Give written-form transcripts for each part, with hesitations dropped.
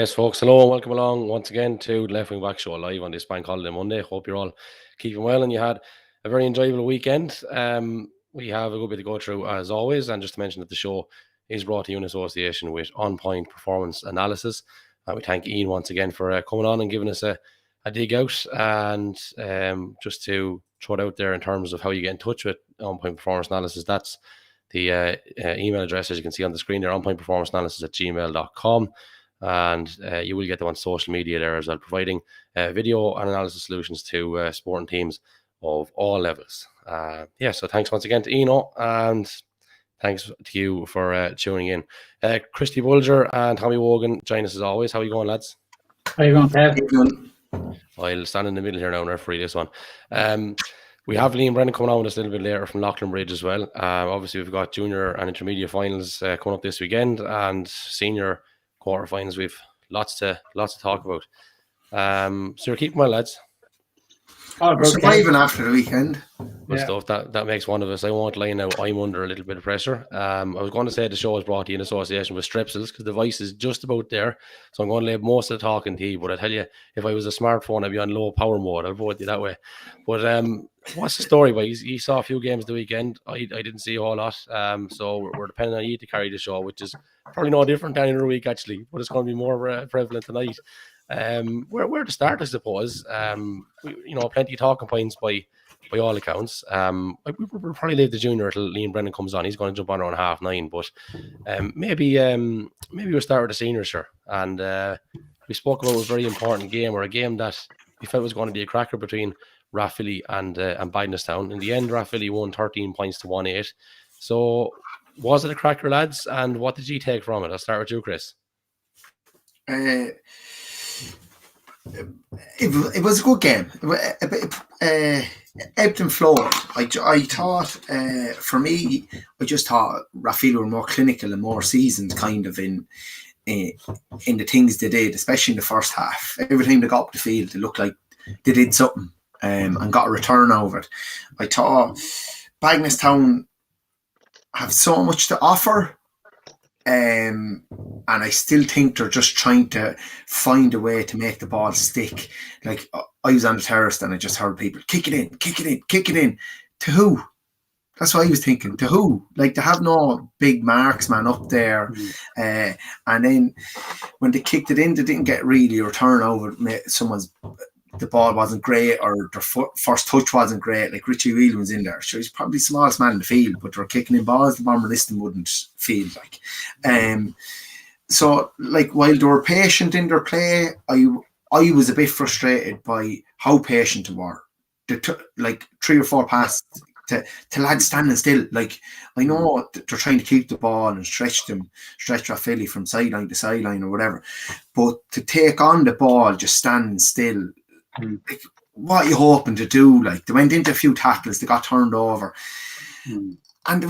Yes, folks, hello and welcome along once again to the Left Wing Back Show live on this bank holiday Monday. Hope you're all keeping well and you had a very enjoyable weekend. We have a good bit to go through as always, and just to mention that the show is brought to you in association with On Point Performance Analysis. We thank Ian once again for coming on and giving us a dig out, and just to throw it out there in terms of how you get in touch with On Point Performance Analysis, that's the email address as you can see on the screen there, onpointperformanceanalysis@gmail.com. And you will get them on social media there as well, providing video and analysis solutions to sporting teams of all levels. So thanks once again to Eno, and thanks to you for tuning in. Christy, Bolger and Tommy Wogan join us as always. How are you going, lads? How are you going, Kev? I'll stand in the middle here now and referee this one. We have Liam Brennan coming on with us a little bit later from Loughlin Bridge as well. Obviously, we've got junior and intermediate finals coming up this weekend, and senior quarterfinals. We've lots to talk about. So you're keeping well, lads. We're surviving after the weekend. Good stuff. That makes one of us. I won't lie now. I'm under a little bit of pressure. I was going to say the show is brought to you in association with Strepsils because the voice is just about there. So I'm going to leave most of the talking to you. But I tell you, if I was a smartphone, I'd be on low power mode. I'll vote you that way. But what's the story, boys? You saw a few games the weekend. I didn't see a whole lot. So we're depending on you to carry the show, which is probably no different than in a week actually. But it's going to be more prevalent tonight. Where to start, I suppose. Plenty of talking points by all accounts. We'll probably leave the junior until Liam Brennan comes on. He's going to jump on around 9:30. But maybe we'll start with the seniors, sure. And we spoke about a very important game, or a game that we felt was going to be a cracker between Rathvilly and Bagnestown. In the end, Rathvilly won 13 points to 1-8. So was it a cracker, lads? And what did you take from it? I'll start with you, Chris. It was a good game. Ebbed and flowed. I thought, for me, I just thought Rathvilly were more clinical and more seasoned, kind of in the things they did, especially in the first half. Every time they got up the field, it looked like they did something and got a return over it. I thought Bagnestown have so much to offer. And I still think they're just trying to find a way to make the ball stick. Like, I was on the terrace and I just heard people kick it in. To who? That's what I was thinking. To who? Like, they have no big marksman up there. And then when they kicked it in, they didn't get really a return over the ball wasn't great, or their first touch wasn't great. Like, Richie Whelan was in there. So he's probably the smallest man in the field, but they were kicking in balls the Bomber Liston wouldn't feel like. So, like, while they were patient in their play, I was a bit frustrated by how patient they were. They took like 3 or 4 passes to lads standing still. Like, I know they're trying to keep the ball and stretch Rathvilly from sideline to sideline or whatever, but to take on the ball just standing still, like, what are you hoping to do? Like, they went into a few tackles, they got turned over, and the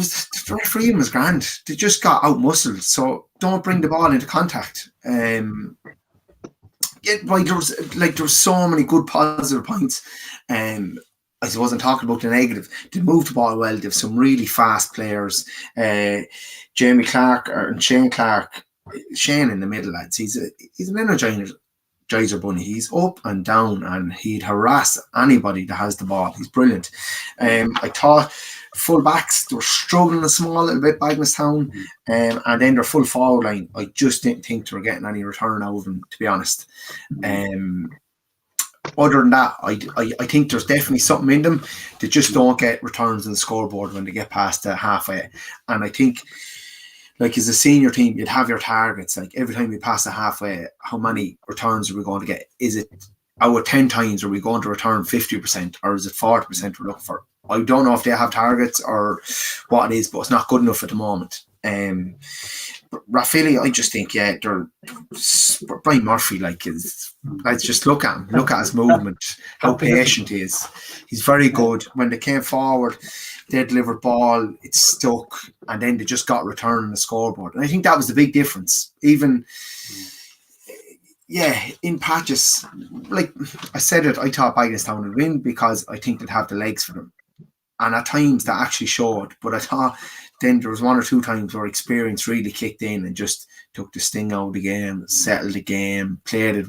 referee was grand. They just got out muscled. So don't bring the ball into contact. There was so many good positive points. I wasn't talking about the negative. They moved the ball well. They have some really fast players. Jamie Clark and Shane Clark. Shane in the middle, lads. He's an energizer bunny. He's up and down, and he'd harass anybody that has the ball. He's brilliant. I thought full backs, they were struggling a small little bit, Bagnestown, and then their full forward line, I just didn't think they were getting any return out of them, to be honest. Other than that, I think there's definitely something in them. They just don't get returns on the scoreboard when they get past the halfway. And I think, like, as a senior team, you'd have your targets. Like, every time we pass the halfway, how many returns are we going to get? Is it out of 10 times, are we going to return 50%, or is it 40% we're looking for? I don't know if they have targets or what it is, but it's not good enough at the moment. Rathvilly, I just think, they're Brian Murphy. Let's just look at him, look at his movement, how patient he is. He's very good. When they came forward, they delivered ball, it stuck, and then they just got return on the scoreboard. And I think that was the big difference. Even, in patches, like I said it, I thought Bagnestown would win because I think they'd have the legs for them. And at times that actually showed, but I thought then there was one or two times where experience really kicked in and just took the sting out of the game, settled the game, played it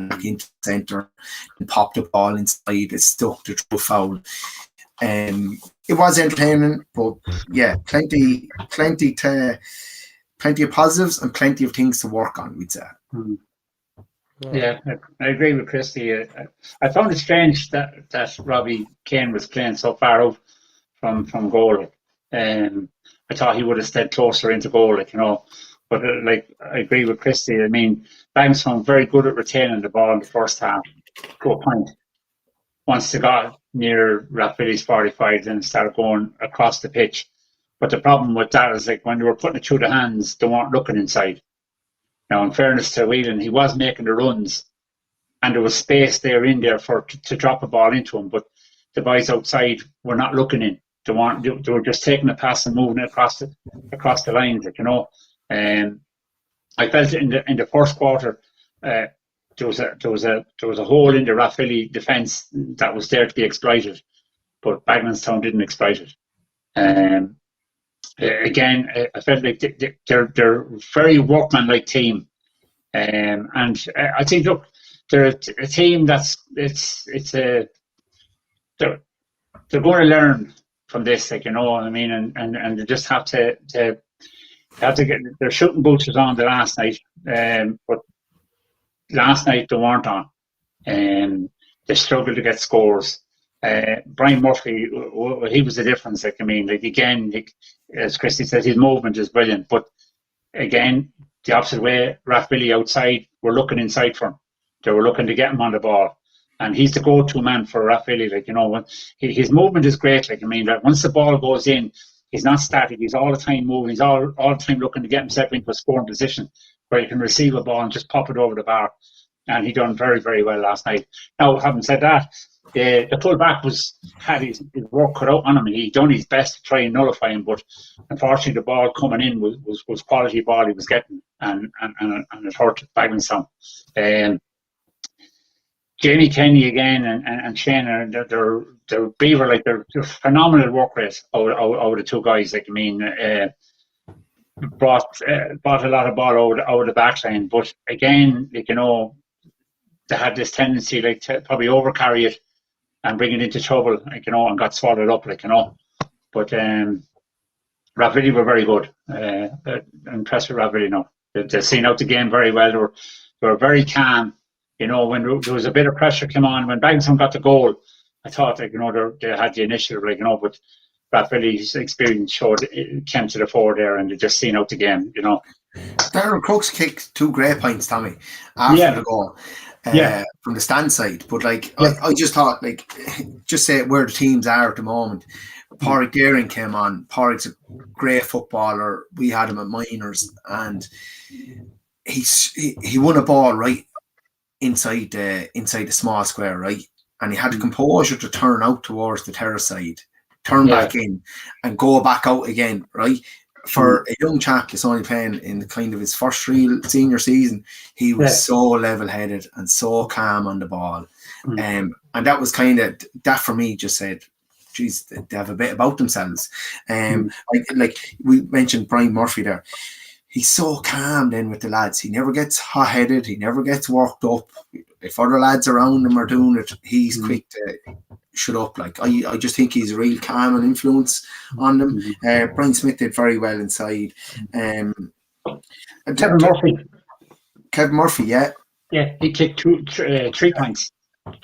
back into the centre, and popped the ball inside. It stuck to true foul. It was entertaining, but yeah, plenty of positives and plenty of things to work on, we'd say. Yeah, I agree with Christy. I found it strange that Robbie Kane was playing so far out from goal. I thought he would have stayed closer into goal, But I agree with Christy. I mean, Bagnallstown very good at retaining the ball in the first half to a point. Once they got near Rathvilly's 45, then started going across the pitch. But the problem with that is when they were putting it through the hands, they weren't looking inside. Now, in fairness to Whelan, he was making the runs, and there was space there in there to drop a ball into him. But the boys outside were not looking in. They were just taking the pass and moving it across the lines, I felt in the first quarter there was a hole in the Rathvilly defence that was there to be exploited, but Bagnallstown didn't exploit it. Again, I felt like they're a very workmanlike team, and I think they're a team they're going to learn from this, and they just have to get their shooting boots was on the last night, but last night they weren't on. They struggled to get scores. Brian Murphy, he was the difference. As Christy said, his movement is brilliant. But again, the opposite way, Rathvilly outside were looking inside for him. They were looking to get him on the ball. And he's the go-to man for Rathvilly. His movement is great. Once the ball goes in, he's not static. He's all the time moving. He's all the time looking to get himself into a scoring position where he can receive a ball and just pop it over the bar. And he done very, very well last night. Now, having said that, the full-back had his work cut out on him. He done his best to try and nullify him, but unfortunately the ball coming in was quality ball he was getting, and it hurt Bagnallstown. Jamie Kenny again and Shane, they're Beaver, they're phenomenal work rate over the two guys. Brought a lot of ball over the back line, but again, they had this tendency to probably overcarry it and bring it into trouble, and got swallowed up, But Rathvilly were very good. Impressed with Rathvilly now. They've seen out the game very well. They were very calm. When there was a bit of pressure came on, when Bagnallstown got the goal, I thought they had the initiative, but Rathvilly's experience came to the fore there, and they just seen out the game, Darren Crooks kicked 2 great points, Tommy, after the goal. From the stand side, but I just thought, just say where the teams are at the moment. Pádraig Deering came on. Pádraig's a great footballer. We had him at minors, and he won a ball right inside the small square, right, and he had the composure to turn out towards the terrace side, turn back in, and go back out again, right. For a young chap that's only playing in kind of his first real senior season, he was so level-headed and so calm on the ball. And that was kind of, that for me just said, geez, they have a bit about themselves. Like we mentioned Brian Murphy there. He's so calm then with the lads. He never gets hot-headed. He never gets worked up. If other lads around him are doing it, he's quick to shut up. I just think he's a real calm and influence on them. Brian Smith did very well inside. Kevin Murphy, yeah. Yeah, he kicked 3 points.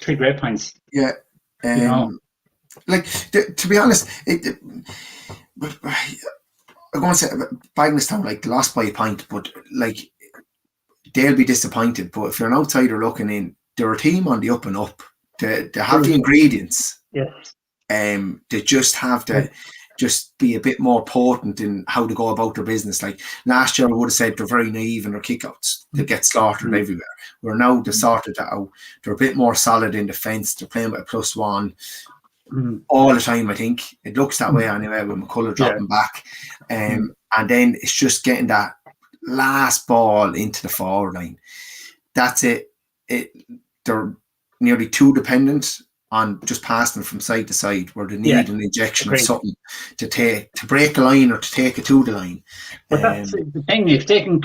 3 great points. Yeah. To be honest, I'm going to say Bagnallstown lost by a point, but they'll be disappointed. But if you're an outsider looking in, they're a team on the up and up. They have the ingredients. Yes. They just have to just be a bit more potent in how to go about their business. Last year, I would have said they're very naive in their kickouts. They get slaughtered everywhere. Where now they've sorted that out. They're a bit more solid in defence. They're playing with a +1. All the time, I think it looks that way anyway, with McCullough dropping back, and then it's just getting that last ball into the forward line. That's it. They're nearly too dependent on just passing from side to side, where they need an injection Agreed. of something to break a line or to take it to the line. But that's the thing. If they can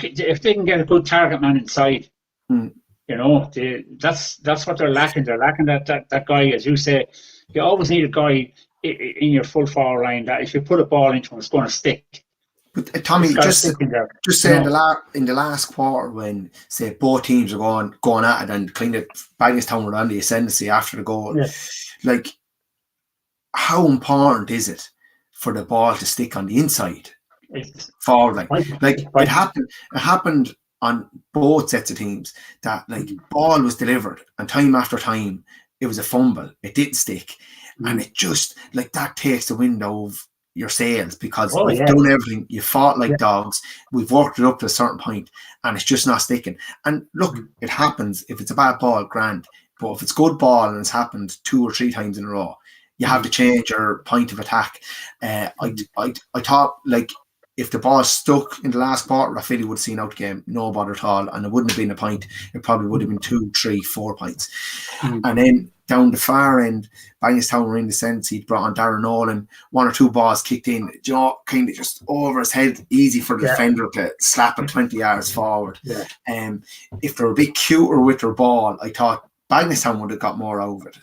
get a good target man inside, you know, that's what they're lacking. They're lacking that guy, as you say. You always need a guy in your full forward line that if you put a ball into him, it's going to stick. But Tommy, just say in the last quarter, when say both teams are going at it and kind of Bagenstown were on the ascendancy after the goal, like how important is it for the ball to stick on the inside forward line? Like it happened on both sets of teams that like ball was delivered and time after time it was a fumble, it didn't stick, and it just like that takes the wind of your sails, because you've done everything, you fought like dogs, we've worked it up to a certain point and it's just not sticking. And look, it happens. If it's a bad ball, grand, but if it's good ball and it's happened 2 or 3 times in a row, you have to change your point of attack. I thought like if the ball stuck in the last quarter, I feel he would have seen out the game, no bother at all, and it wouldn't have been a point. It probably would have been 2, 3, 4 points. And then down the far end, Bagenstown were in the sense he'd brought on Darren Nolan, 1 or 2 balls kicked in, you know, kind of just over his head, easy for the defender to slap it 20 yards forward. If they were a bit cuter with their ball, I thought Bagenstown would have got more out of it.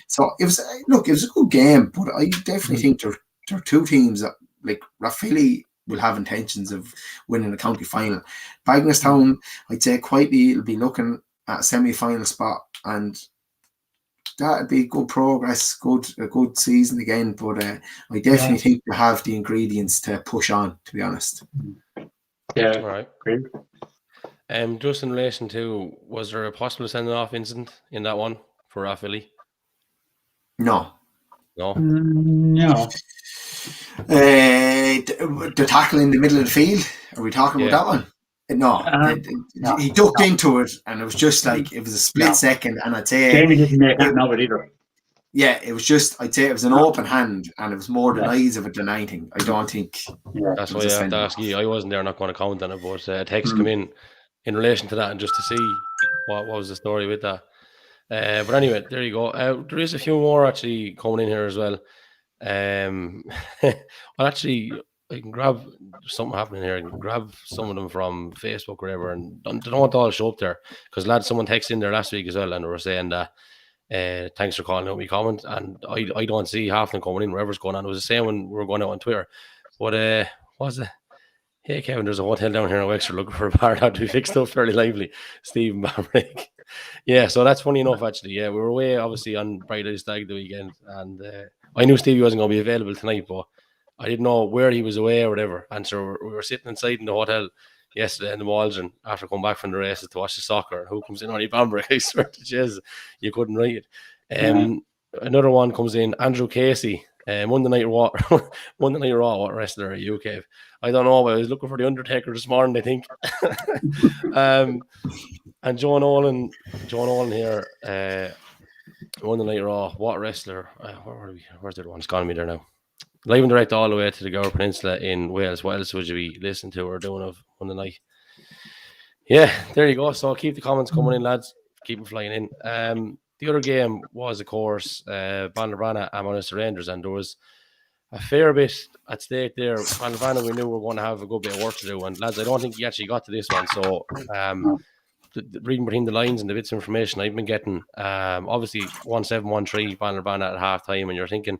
So it was a good game, but I definitely think there are 2 teams that, like, Rathvilly will have intentions of winning the county final. Bagenstown, I'd say quietly, will be looking at a semi-final spot, and that'd be good progress, a good season again. But I definitely think they have the ingredients to push on, to be honest. Yeah, all right. Great. Just in relation to, was there a possible sending off incident in that one for Rathvilly? No. The tackle in the middle of the field. Are we talking about that one? No, he ducked into it, and it was just like it was a split second. And I'd say Jamie didn't make that of it either. Yeah, it was just, I'd say it was an open hand, and it was more the eyes of it than anything. I don't think. That's why I have to ask you. I wasn't there, not going to comment on it, but a text come in relation to that, and just to see what was the story with that. But anyway, there you go. There is a few more actually coming in here as well. Well, actually, I can grab something happening here. I can grab some of them from Facebook or whatever, and I don't want to all show up there, because lads, someone texted in there last week as well, and they were saying that thanks for calling out me comment, and I don't see half them coming in, whatever's going on. It was the same when we were going out on Twitter. But what was it? Hey Kevin, there's a hotel down here in Wexford looking for a bar that to be fixed up fairly lively. Stephen Bamrick. Yeah, so that's funny enough actually. Yeah, we were away obviously on Bright Stag the weekend, and I knew Stevie wasn't going to be available tonight, but I didn't know where he was away or whatever. And so we were sitting inside in the hotel yesterday in the Bolger after coming back from the races to watch the soccer. And who comes in? Only Bambrick. I swear to Jesus, you couldn't write it. Another one comes in, Andrew Casey. Monday Night Raw, what wrestler are you, Kev? I don't know, but I was looking for the Undertaker this morning, I think. And John Olin here, Monday Night Raw, what wrestler? Where are we? Where's the other one? It's gone me there now. Live and direct all the way to the Gower Peninsula in Wales. What else would you be listening to or doing of Monday night? Yeah, there you go. So keep the comments coming in, lads. Keep them flying in. The other game was, of course, Ballinabranna and Munster Rangers, and there was a fair bit at stake there. Ballinabranna, we knew we were going to have a good bit of work to do, and lads, I don't think you actually got to this one. So reading between the lines and the bits of information I've been getting, obviously 1-7-1-3 Ballinabranna at half time, and you're thinking,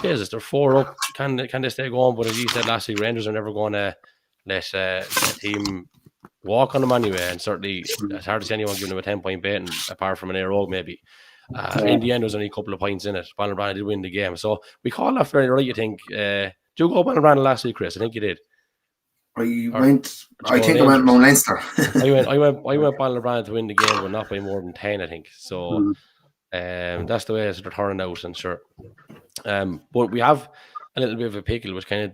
Jesus, they're 4 up. Can they stay going? But as you said last week, Rangers are never going to let a team walk on them anyway, and certainly it's hard to see anyone giving them a 10-point beating apart from an Air Rogue maybe. In the end, there was only a couple of points in it. Ballinabranna did win the game, so we called that fairly right, you think. Did you go Ballinabranna last week, Chris? I think you did. I went Mount Leinster. I went Ballinabranna to win the game, but not by more than 10, I think. So that's the way it's sort of turning out, and sure. But we have a little bit of a pickle, which kind of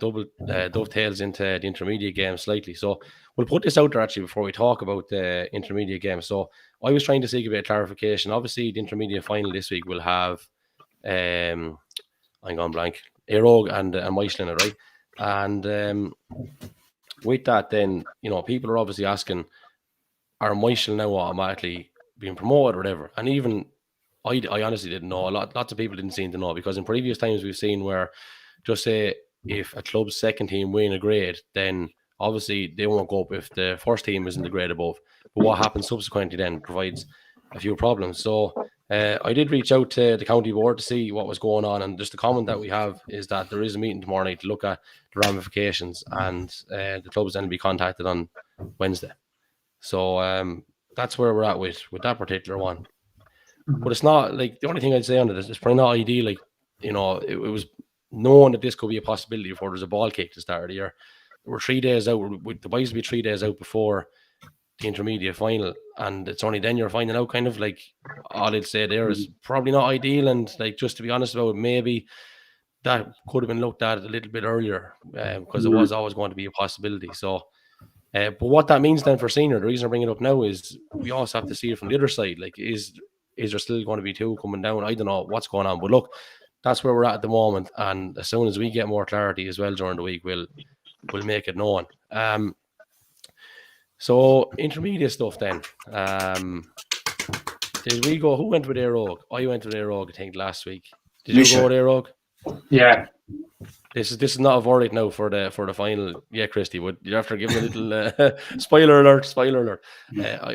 dovetails into the intermediate game slightly. So we'll put this out there actually before we talk about the intermediate game. So I was trying to seek a bit of clarification. Obviously, the intermediate final this week will have I'm gone blank. Aerogue and Michelin, right? And with that, then, you know, people are obviously asking, are Michelin now automatically being promoted or whatever? And even I honestly didn't know. Lots of people didn't seem to know, because in previous times we've seen where, just say, if a club's second team win a grade, then obviously they won't go up if the first team is in the grade above. But what happens subsequently then provides a few problems. So I did reach out to the county board to see what was going on, and just the comment that we have is that there is a meeting tomorrow night to look at the ramifications, and the clubs then be contacted on Wednesday. So that's where we're at with that particular one. But it's not like, the only thing I'd say on it is it's probably not ideal. Like, you know, it was known that this could be a possibility before there's a ball kick to start of the year. We're 3 days out. The boys will be 3 days out before the intermediate final, and it's only then you're finding out. Kind of like, all I'd say there is probably not ideal, and like, just to be honest about it, maybe that could have been looked at a little bit earlier, because it was always going to be a possibility. So. But what that means then for senior, the reason I bring it up now is we also have to see it from the other side. Like, is there still going to be 2 coming down? I don't know what's going on. But look, that's where we're at the moment. And as soon as we get more clarity as well during the week, we'll make it known. So intermediate stuff then. Did we go? Who went with Airog? I went with Airog, I think, last week. Did you go with Airog? Yeah. This is not a verdict now for the final. Yeah, Christy, would you have to give a little spoiler alert?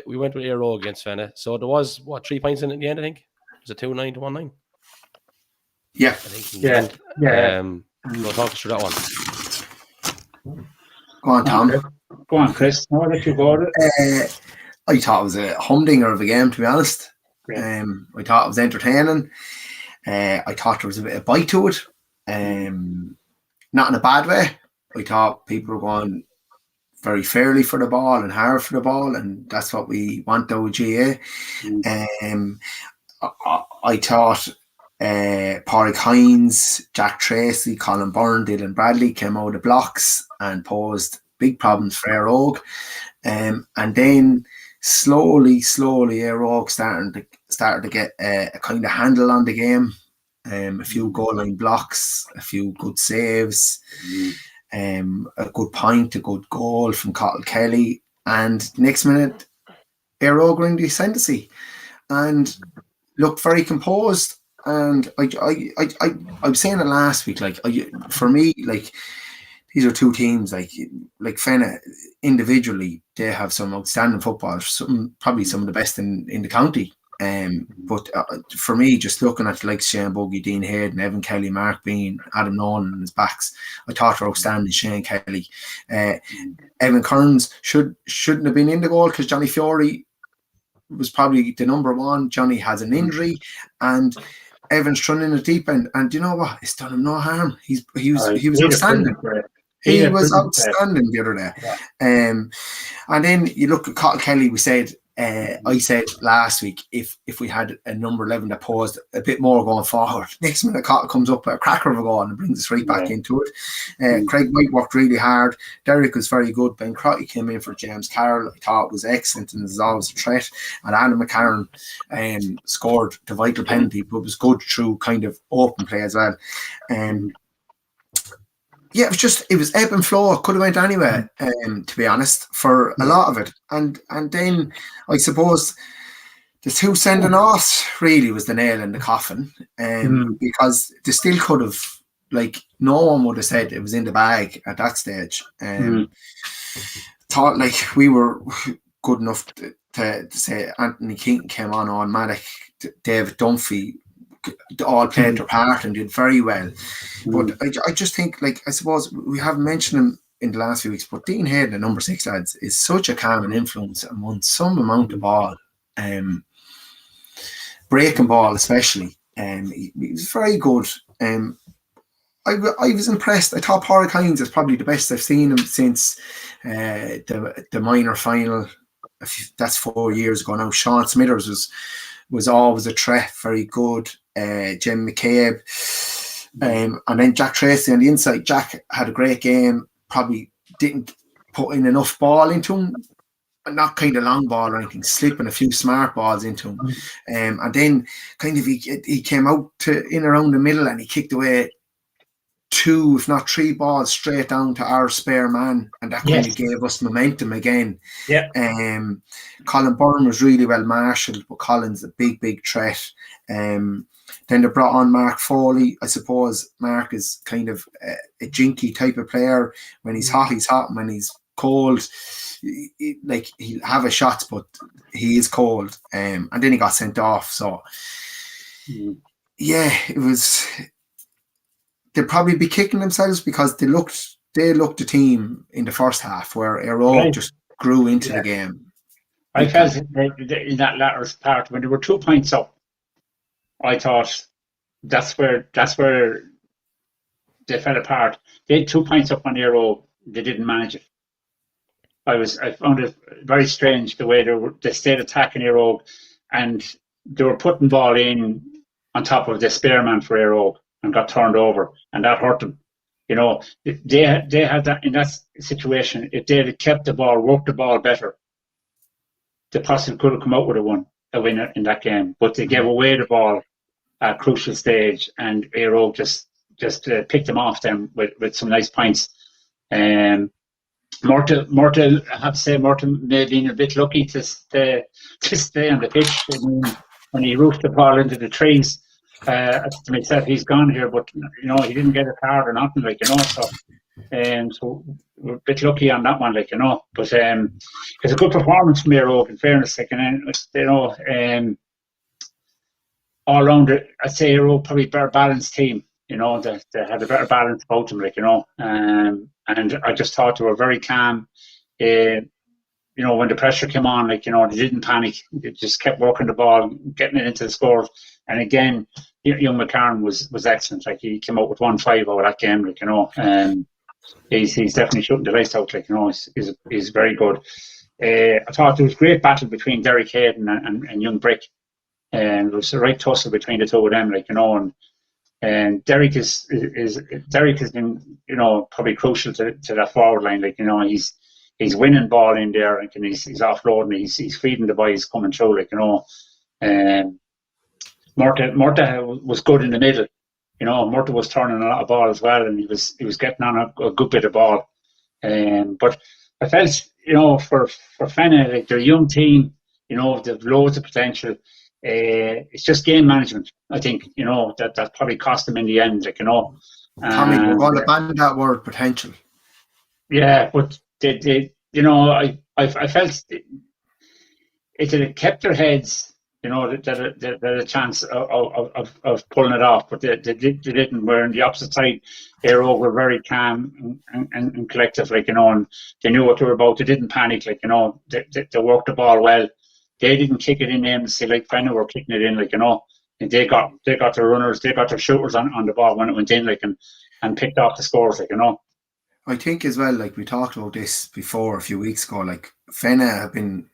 We went with Airog against Fenna. So there was 3 points in the end, I think. Was it 2-9 to 1-9? Yeah. I think. Yeah. We'll talk us through that one. Go on, Tom. Go on, Chris. I'll let you go. I thought it was a humdinger of a game, to be honest. Yeah. I thought it was entertaining. I thought there was a bit of bite to it. Not in a bad way. I thought people were going very fairly for the ball and hard for the ball, and that's what we want out of GA. I thought Pádraig Hines, Jack Tracy, Colin Byrne, Dylan Bradley came out of the blocks and posed big problems for Airog. And then slowly Airog started to get a kind of handle on the game. A few goal line blocks, a few good saves, a good point, a good goal from Cottle Kelly, and next minute Airog were in the ascendancy and looked very composed. And I was saying it last week, like, for me, like, these are 2 teams, like Fenna individually, they have some outstanding footballers, probably some of the best in the county. But for me, just looking at like Shane Buggy, Dean Hayden, Evan Kelly, Mark Bean, Adam Nolan and his backs, I thought were outstanding. Shane Kelly, Evan Kearns shouldn't have been in the goal because Johnny Fiore was probably the number 1. Johnny has an injury, and Evan's thrown in the deep end, and you know what? It's done him no harm. He was outstanding. He was outstanding the other day. Yeah. And then you look at Cottle Kelly. We said. I said last week, if we had a number 11 that posed a bit more going forward, next minute Cottle comes up a cracker of a goal and brings us right back into it. Craig White worked really hard. Derek was very good. Ben Crotty came in for James Carroll. I thought was excellent and was always a threat. And Adam McCarron scored the vital penalty, but was good through kind of open play as well. Yeah, it was ebb and flow. It could have went anywhere, to be honest, for a lot of it. And then I suppose the 2 sending offs really was the nail in the coffin, because they still could have, like, no one would have said it was in the bag at that stage. Thought like we were good enough to say Anthony Keaton came on automatic, David Dunphy all played their part and did very well. But I just think, like, I suppose we haven't mentioned him in the last few weeks, but Dean Hayden, the number 6 lads, is such a calming influence and won some amount of ball, breaking ball especially. He was very good. I was impressed. I thought Pádraig Hines is probably the best I've seen him since the minor final. That's 4 years ago now. Sean Smithers was always a threat, very good. Jim McCabe, and then Jack Tracy on the inside. Jack had a great game, probably didn't put in enough ball into him, not kind of long ball or anything, slipping a few smart balls into him. And then kind of he came out to in around the middle and he kicked away 2, if not 3 balls straight down to our spare man, and that kind of gave us momentum again. Yeah. Colin Byrne was really well marshalled, but Colin's a big threat. Then they brought on Mark Foley. I suppose Mark is kind of a jinky type of player. When he's hot, he's hot, and when he's cold, he'll have a shot, but he is cold. And then he got sent off. So yeah, it was. They'd probably be kicking themselves because they looked the team in the first half where Aero just grew into the game. I felt in that latter part when they were 2 points up, I thought that's where they fell apart. They had 2 points up on Aero, they didn't manage it. I found it very strange the way they stayed attacking Aero, and they were putting ball in on top of the spare man for Aero and got turned over, and that hurt them. You know, they had that in that situation. If they had kept the ball, worked the ball better, they possibly could have come out with a winner in that game. But they gave away the ball at a crucial stage, and Aero just picked them off them with some nice points. Myrtle, I have to say, Myrtle may have been a bit lucky to stay on the pitch. I mean, when he roofed the ball into the trees. To myself, he's gone here, but you know, he didn't get a card or nothing, like, you know. So we're a bit lucky on that one, like, you know. But it's a good performance from Aero, in fairness, like, and you know, all around, I'd say Aero probably better balanced team. You know, they had a better balance about them, like, you know. And I just thought they were very calm. You know, when the pressure came on, like, you know, they didn't panic. They just kept working the ball, getting it into the scores. And again, young McCarron was excellent. Like, he came out with 1-5 out of that game, like, you know. He's definitely shooting the lights out, like, you know. He's very good. I thought there was great battle between Derek Hayden and young Brick. And there was a right tussle between the two of them, like, you know. And Derek has been, you know, probably crucial to that forward line, like, you know. He's winning ball in there, and he's offloading. He's feeding the boys coming through, like, you know. Murta was good in the middle, you know. Murta was turning a lot of ball as well, and he was getting on a good bit of ball. But I felt, you know, for Fenna, like, they're a young team, you know, they've loads of potential. It's just game management, I think, you know, that probably cost them in the end, like, you know. Tommy, we're going to ban that word, potential. Yeah, but they you know, I felt it had kept their heads, you know, that had a chance of pulling it off, but they didn't. Where on the opposite side, Aero were very calm and collective, like, you know, and they knew what they were about. They didn't panic, like, you know. They worked the ball well. They didn't kick it in aimlessly like Fenna were kicking it in, like, you know. And they got their runners, they got their shooters on the ball when it went in, like, and picked off the scores, like, you know. I think as well, like, we talked about this before a few weeks ago, like, Fenna have been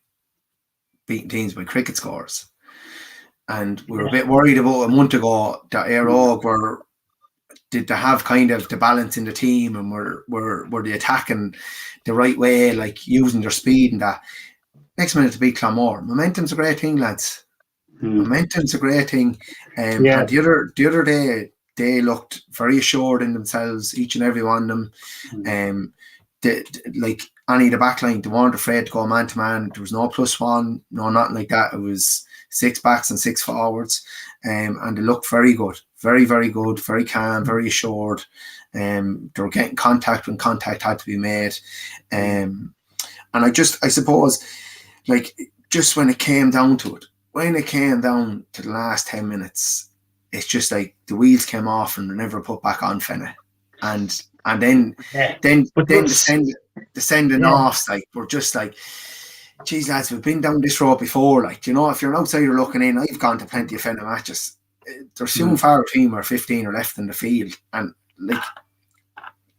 beating teams by cricket scores. And we were a bit worried about a month ago that Aero did they have kind of the balance in the team, and were they attacking the right way, like using their speed and that. Next minute to beat Clonmore. Momentum's a great thing, lads. Momentum's a great thing. And the other day, they looked very assured in themselves, each and every one of them. Like Annie, the back line, they weren't afraid to go man to man. There was no +1, no nothing like that. It was 6 backs and 6 forwards. And they looked very good. Very, very good, very calm, very assured. They were getting contact when contact had to be made. And I suppose, like, just when it came down to the last 10 minutes, it's just like the wheels came off and were never put back on Fenna. And then the sending offs, like, we're just like, geez, lads, we've been down this road before. Like, you know, if you're an outsider looking in, I've gone to plenty of Fenna matches. There's soon far a team or 15 are left in the field. And, like,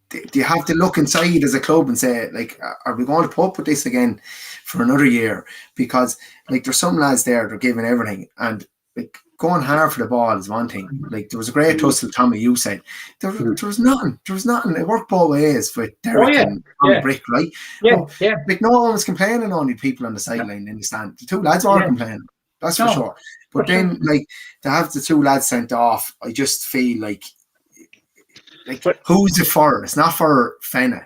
do you have to look inside as a club and say, like, are we going to put up with this again for another year? Because, like, there's some lads there, they're giving everything, and, like, going hard for the ball is one thing. Like, there was a great tussle, Tommy, you said. There was nothing. It worked both ways with Derek and Tommy Brick, right? Like, no one was complaining on the people on the sideline in the stand. The two lads weren't complaining. That's for sure. But then, like, to have the two lads sent off, I just feel like like, who's it for? It's not for Fenna.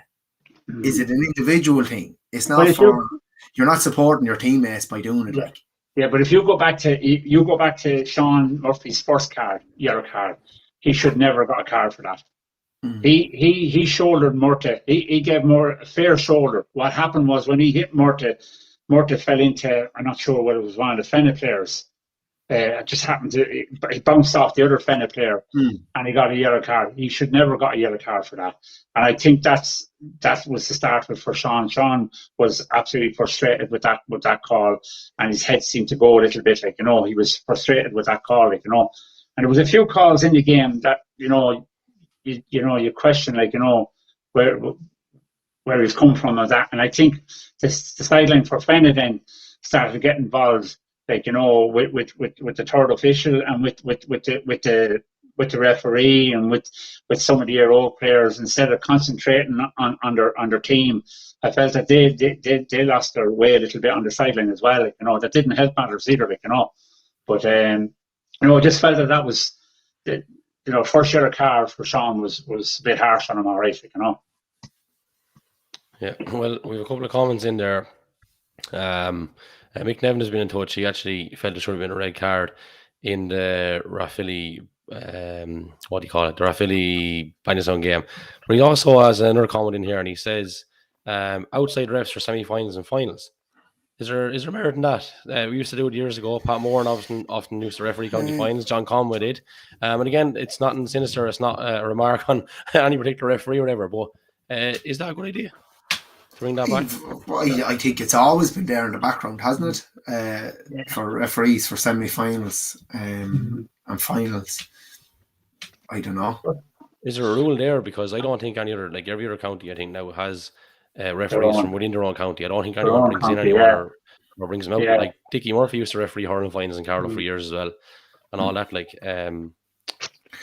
Is it an individual thing? It's not for. You're not supporting your teammates by doing it. Like. Yeah, but if you go back to Sean Murphy's first yellow card, he should never have got a card for that. He shouldered Murta. He gave more a fair shoulder. What happened was when he hit Murta fell into, I'm not sure what it was, one of the Fenna players. It just happened to, he bounced off the other Fenna player and he got a yellow card. He should never have got a yellow card for that. And I think that was the start of it for Sean. Sean was absolutely frustrated with that call, and his head seemed to go a little bit, like, he was frustrated with that call, like, and there was a few calls in the game that, you question, like, where he's come from and that. And I think the sideline for Fenna then started to get involved, like, with the third official and with the referee and with some of the year-old players, instead of concentrating on their team. I felt that they lost their way a little bit on the sideline as well. Like, that didn't help matters either. Like, but I just felt that was first yellow card for Sean was a bit harsh on him, all right. Like, Yeah, well, we have a couple of comments in there. Mick Nevin has been in touch. He actually felt it should have been a red card in the Rathvilly, the Rathvilly Bannistown game. But he also has another comment in here, and he says, outside refs for semi-finals and finals. Is there merit in that? We used to do it years ago. Pat Moran often used to referee county finals. John Conway did. And again, it's nothing sinister. It's not a remark on any particular referee or whatever. But is that a good idea? Bring that back? I think it's always been there in the background, hasn't it? For referees for semi-finals and finals. I don't know. Is there a rule there? Because I don't think every other county, I think, now has referees from within their own county. I don't think anyone brings in anyone or brings them out. Yeah. Like Dickie Murphy used to referee hurling finals in Carlow for years as well, and all that. Like, so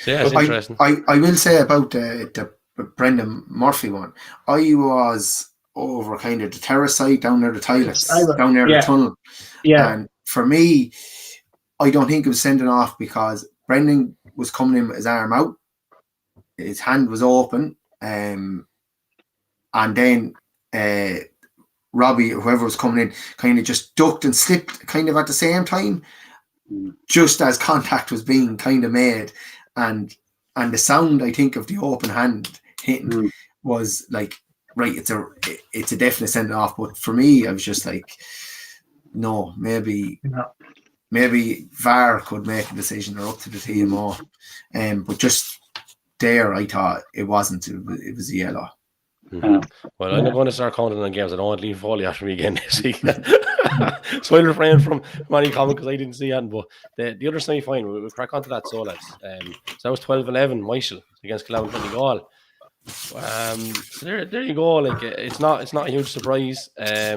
yeah, it's interesting. I will say about the Brendan Murphy one. I was over kind of the terrace side down near the toilets, down near the tunnel. Yeah. And for me, I don't think it was sending off because Brendan was coming in with his arm out. His hand was open. And then Robbie, whoever was coming in, kind of just ducked and slipped kind of at the same time, just as contact was being kind of made. And the sound, I think, of the open hand hitting was like, right, it's a definite send off. But for me, I was just like, no, maybe VAR could make a decision or up to the TMO. But just there, I thought it wasn't. It was a yellow. Well, I'm not going to start counting on games. I don't want Liam Foley after me again this week. So I'll refrain from any comment because I didn't see it. But the other semi-final, we'll crack on to that. So, lads. So that was 12-11, Michael against Cavan Donegal. So there you go. Like, it's not a huge surprise. I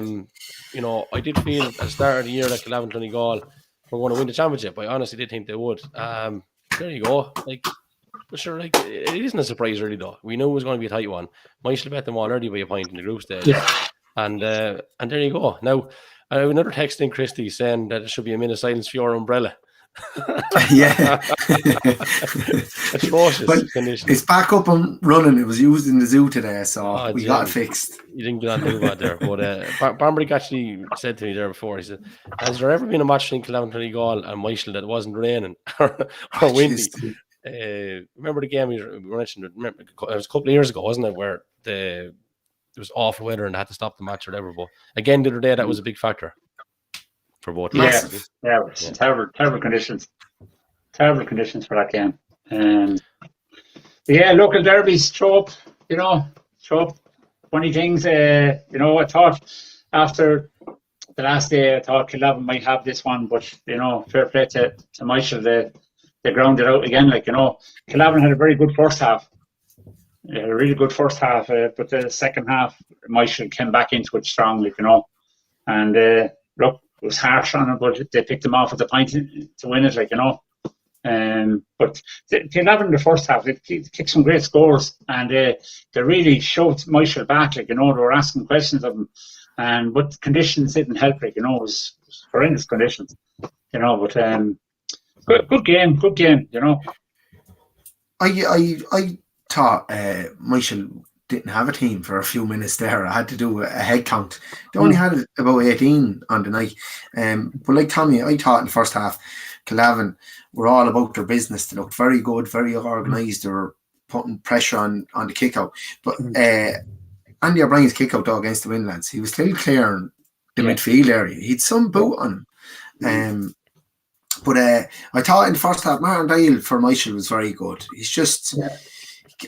did feel at the start of the year that Cavan Donegal were going to win the championship. I honestly did think they would. There you go. Like, sure, like, it isn't a surprise really though. We knew it was going to be a tight one. Michael bet them already by a point in the group stage. Yeah. And there you go. Now, I have another text in Christy saying that it should be a minute silence for your umbrella. Yeah. Atrocious conditions. It's back up and running. It was used in the zoo today, so we got it fixed. You didn't get on too bad there. But Bambrick actually said to me there before, he said, has there ever been a match between Cavan Donegal and Michael that wasn't raining or windy? Remember the game we mentioned? Remember, it was a couple of years ago, wasn't it, where it was awful weather and they had to stop the match or whatever. But again, the other day, that was a big factor for both. Terrible conditions. Terrible conditions for that game. Local derbies throw up funny things. I thought after the last day, I thought Cavan might have this one, but fair play to Michael. They grounded out again. Cavan had a very good first half. A really good first half, but the second half, Michael came back into it strongly, and look, it was harsh on them, but they picked them off at the point to win it, but Cavan in the first half, they kicked some great scores, and they really shoved Michael back, they were asking questions of him, but conditions didn't help, it was horrendous conditions, but good game, I thought Michael didn't have a team for a few minutes there. I had to do a head count. They only had about 18 on the night. But like Tommy, I thought in the first half, Calavin were all about their business. They looked very good, very organised. They were putting pressure on the kick out. But Andy O'Brien's kick out though against the Windlands, he was still clearing the midfield area. He'd some boot on him. But I thought in the first half, Martin Dyle for Michael was very good. He's just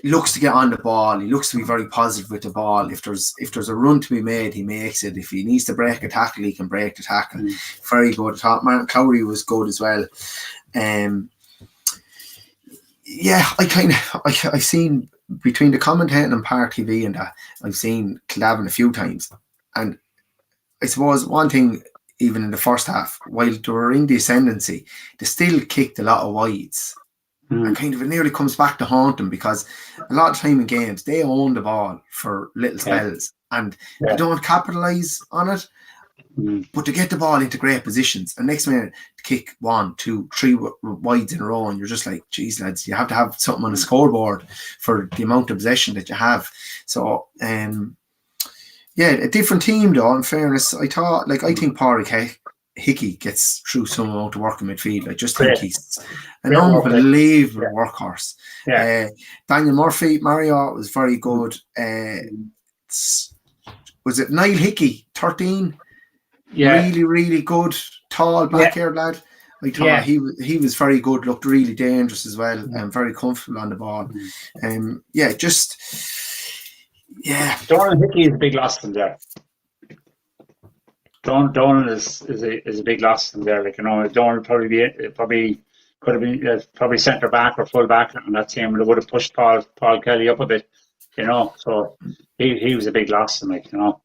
looks to get on the ball. He looks to be very positive with the ball. If there's a run to be made, he makes it. If he needs to break a tackle, he can break the tackle. Very good. I thought Martin Cowrie was good as well. I've seen between the commentating and Park TV and that, I've seen Calavin a few times, and I suppose one thing, even in the first half, while they were in the ascendancy, they still kicked a lot of wides. And kind of it nearly comes back to haunt them, because a lot of time in games they own the ball for little spells and they don't capitalise on it. But to get the ball into great positions, and next minute to kick 1, 2, 3 wides in a row, and you're just like, geez lads, you have to have something on the scoreboard for the amount of possession that you have. So a different team though, in fairness. I think Pádraig Hickey gets through some amount of work in midfield. I just think he's an unbelievable workhorse. Daniel Murphy, Mario was very good. Was it Niall Hickey, 13? Really, really good, tall, black-haired lad. I thought he was very good, looked really dangerous as well, and very comfortable on the ball. Donald Hickey is a big loss from there. Donald is a big loss from there. Donald probably could have been probably centre back or full back on that team, and it would have pushed Paul Kelly up a bit. So he was a big loss to me. But,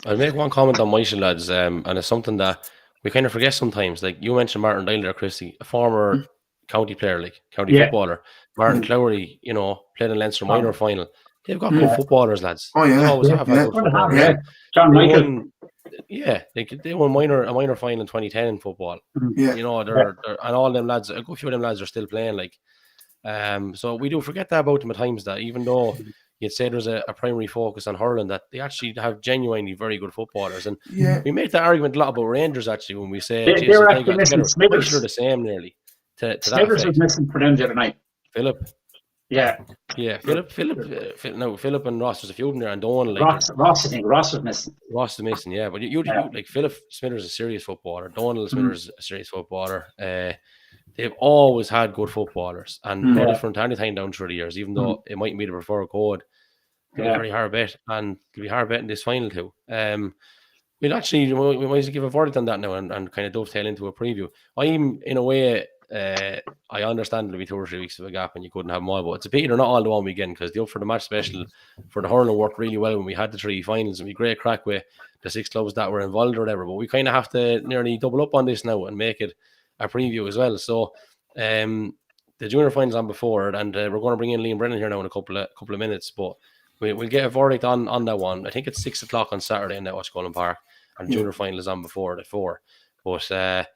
I'll make one comment on Michael, lads, and it's something that we kind of forget sometimes. Like you mentioned Martin Dyle there, Christy, a former county player, like county footballer. Martin Clowry, played in Leinster minor final. They've got good footballers, lads. Oh yeah, they always have had good footballers. John Michael. They won a minor final in 2010 in football. They're and all them lads, a good few of them lads are still playing. So we do forget that about them at times. That even though you'd say there's a primary focus on hurling, that they actually have genuinely very good footballers. And we make that argument a lot about Rangers actually when we say they were actually missing Smithers. They're the same nearly. Smithers was missing for them the other night. Philip. Philip and Ross, there's a few of them there, and Donald. Ross, I think Ross was missing. Ross is missing, but you like Philip Smithers is a serious footballer. Donald Smithers is a serious footballer. They've always had good footballers, and no different to anything down through the years. Even though it mightn't be the preferred code, it'll be very hard bet, and it'll be hard bet in this final too. We might as well give a verdict on that now, and kind of dovetail into a preview. I'm in a way. I understand it'll be 2 or 3 weeks of a gap and you couldn't have them all, but it's a pity they're not all the one weekend, because the Up for the Match special for the hurling worked really well when we had the 3 finals, and we great crack with the 6 clubs that were involved or whatever. But we kind of have to nearly double up on this now and make it a preview as well. So the junior finals on before, and we're going to bring in Liam Brennan here now in a couple of minutes, but we'll get a verdict on that one. I think it's 6 o'clock on Saturday in Washington Park, and the junior final is on before at 4. But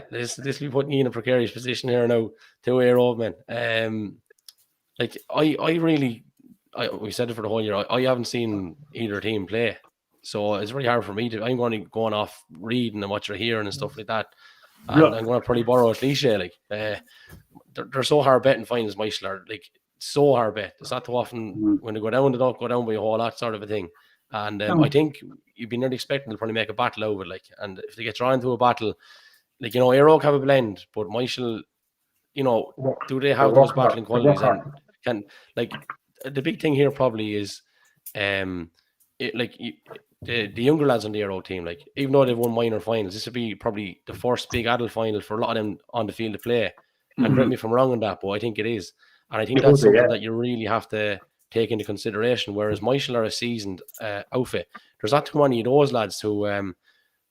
this will be putting you in a precarious position here now, 2-year-old men. We said it for the whole year. I haven't seen either team play, so it's very hard for me to. I'm going off reading and what you're hearing and stuff like that. And I'm going to probably borrow a cliche. They're so hard betting finals, Michael, are so hard bet. It's not too often when they go down, they don't go down by a whole lot, sort of a thing. And I think you'd be nearly expecting they'll probably make a battle over it. And if they get drawn into a battle. Air Oak have a blend, but Michael, do they have those battling qualities? And the big thing here probably is, the younger lads on the Air Oak team, even though they've won minor finals, this would be probably the first big adult final for a lot of them on the field to play. And correct me if I'm wrong on that, but I think it is. And I think that's something that you really have to take into consideration. Whereas Michael are a seasoned outfit, there's not too many of those lads who,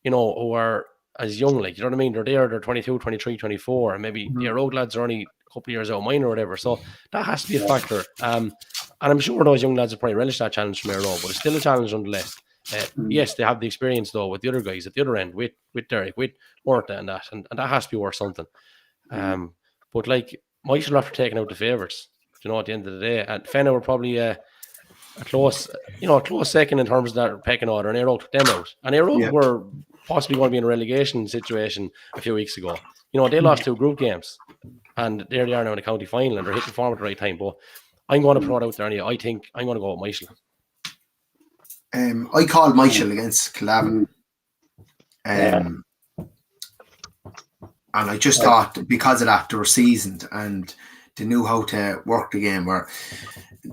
who are as young, you know what I mean? They're 22, 23, 24, and maybe the road lads are only a couple of years out of mine or whatever. So that has to be a factor. And I'm sure those young lads will probably relish that challenge from Air Road, but it's still a challenge nonetheless. Yes, they have the experience though with the other guys at the other end, with Derek, with Orta and that has to be worth something. But Michael after taking out the favourites. You know, at the end of the day, and Fenna were probably a close second in terms of that pecking order, and Aero took them out. And Aero were possibly going to be in a relegation situation a few weeks ago. You know, they lost 2 group games, and there they are now in the county final, and they're hitting form at the right time. But I'm going to throw it out there, and I think I'm going to go with Michael. I called Michael against Kildavin. And I just thought because of that they were seasoned and they knew how to work the game. Where,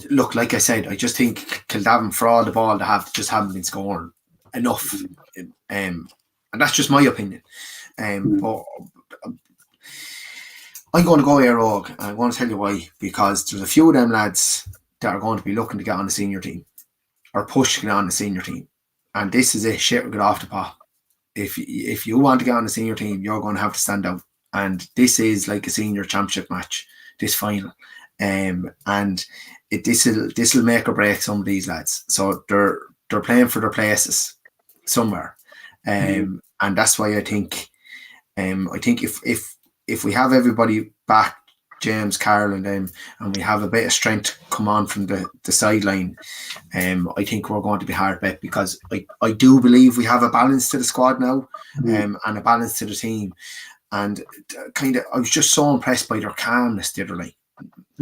look, like I said, I just think Kildavin, for all the ball they have, just haven't been scoring enough. And that's just my opinion. But I'm going to go Airog, and I'm going to tell you why. Because there's a few of them lads that are going to be looking to get on the senior team or push to get on the senior team. And this is a shit get off the pot. If you want to get on the senior team, you're going to have to stand out. And this is like a senior championship match, this final. And this will make or break some of these lads. So they're playing for their places somewhere. And that's why I think if we have everybody back, James, Carl and them, and we have a bit of strength come on from the sideline, I think we're going to be hard bet, because I do believe we have a balance to the squad now, and a balance to the team. And I was just so impressed by their calmness the other night.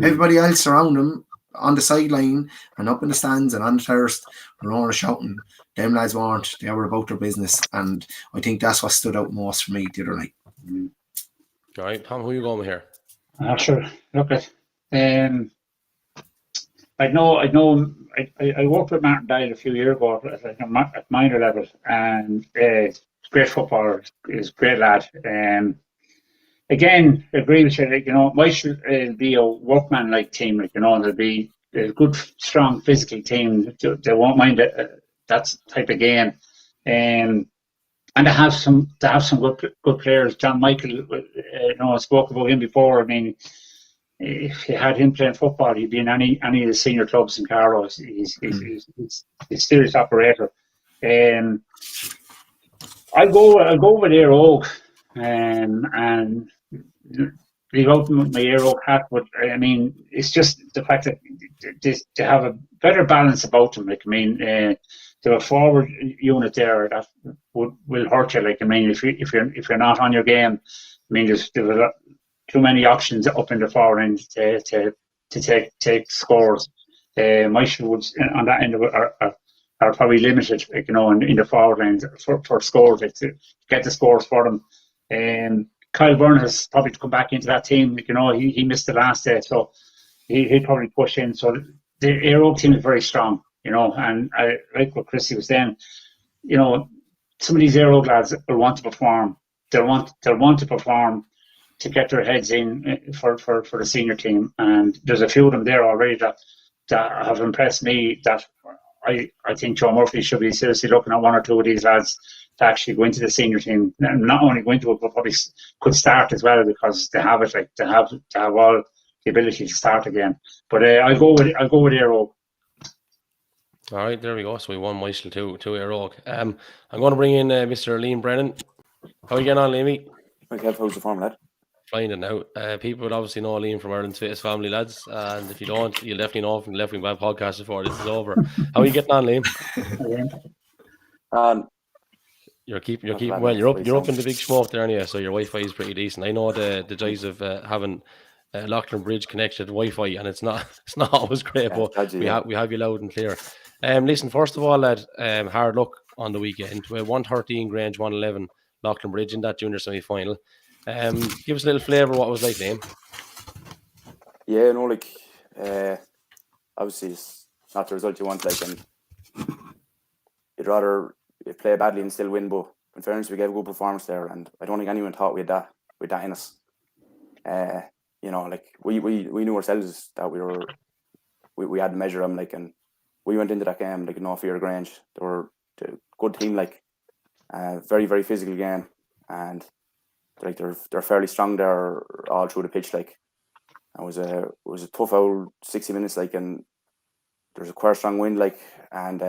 Everybody else around them on the sideline and up in the stands and on the terrace were all shouting. Them lads weren't. They were about their business, and I think that's what stood out most for me the other night. All right, Tom, who are you going with here? Sure. Look at, I worked with Martin Dial a few years ago at minor level, and great footballer, is a great lad. Again, I agree with you. Like, you know, might should be a workman-like team. Like, you know, there'll be a good, strong, physical team. They won't mind that type of game. And to have some good players. John Michael, I spoke about him before. I mean, if you had him playing football, he'd be in any of the senior clubs in Carlow. He's a serious operator. I'll go with Air Oak, and leave out my Air Oak hat. But I mean, it's just the fact that they have a better balance about them. Like, I mean, they have a forward unit there that will hurt you. Like, I mean, if you're not on your game, I mean, there's too many options up in the forward end to take scores. Michael Woods on that end of it are probably limited, like, you know, in the forward lines for scores, like, to get the scores for them. Kyle Byrne has probably to come back into that team. Like, you know, he missed the last day, so he'll probably push in. So the Aero team is very strong, you know, and I like what Christy was saying. You know, some of these Aero lads will want to perform. They'll want to perform to get their heads in for the senior team, and there's a few of them there already that have impressed me. That I think Joe Murphy should be seriously looking at one or two of these lads to actually go into the senior team, and not only go into it, but probably could start as well, because they have it. Like, they have all the ability to start again. But I'll go with Aero. All right, there we go. So we won Michael to Aero. I'm going to bring in Mr. Liam Brennan. How are you getting on, Liam? Okay, how's the form, lad? Flying it now. People would obviously know Liam from Ireland's Fittest Family, lads, and if you don't, you'll definitely know from the Left Wing Bad podcast before this is over. How are you getting on, Liam? You're keeping well. You're up in the big smoke there, anyway. So your Wi-Fi is pretty decent. I know the joys of having Loughlin Bridge connected Wi-Fi, and it's not always great, but we have you loud and clear. Listen, first of all, lad, hard luck on the weekend. 113 Grange, 111 Loughlin Bridge in that junior semi-final. Give us a little flavour of what it was like, Liam. Yeah, no, like, obviously it's not the result you want, like, and you'd rather play badly and still win, but in fairness, we gave a good performance there, and I don't think anyone thought we had that in us. You know, like, we knew ourselves that we had to measure them, like, and we went into that game like no fear of Grange. They were a good team, like, very, very physical game, and like they're fairly strong there all through the pitch. Like, it was a tough old 60 minutes, like, and there's a quite strong wind, like, and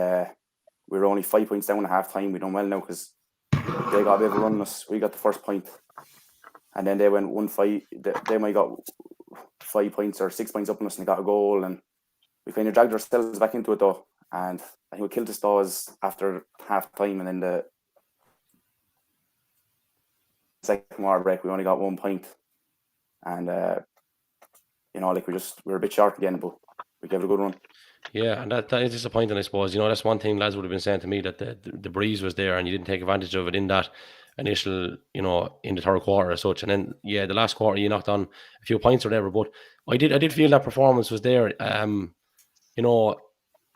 we were only 5 points down at half time. We done well now because they got a bit of a run on us. We got the first point, and then they went 1-5. They might got 5 points or 6 points up on us and they got a goal, and we kind of dragged ourselves back into it though. And I think we killed the Stars after half time, and then the second hour break we only got 1 point, and you know, like we were a bit short again, but we gave it a good run. Yeah, and that is disappointing, I suppose. You know, that's one thing lads would have been saying to me, that the breeze was there and you didn't take advantage of it in that initial, you know, in the third quarter as such. And then, yeah, the last quarter you knocked on a few points or whatever. But I did feel that performance was there. You know,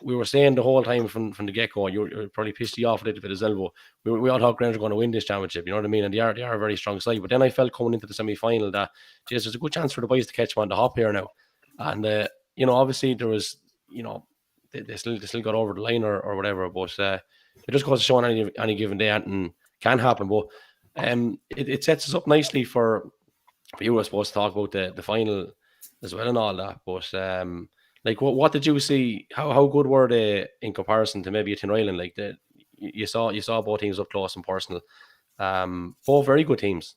we were saying the whole time from the get-go, you're probably pissed you off a little bit as well. But we all thought Grange were going to win this championship, you know what I mean? And they are a very strong side. But then I felt coming into the semi-final that, geez, there's a good chance for the boys to catch them on the hop here now. And, you know, obviously there was, you know, they still got over the line or whatever, but it just goes to show on any given day anything can happen. But it sets us up nicely for you, I suppose, to talk about the final as well and all that. But like, what did you see? How good were they in comparison to maybe a Tinryland? Like, you saw both teams up close and personal. Both very good teams.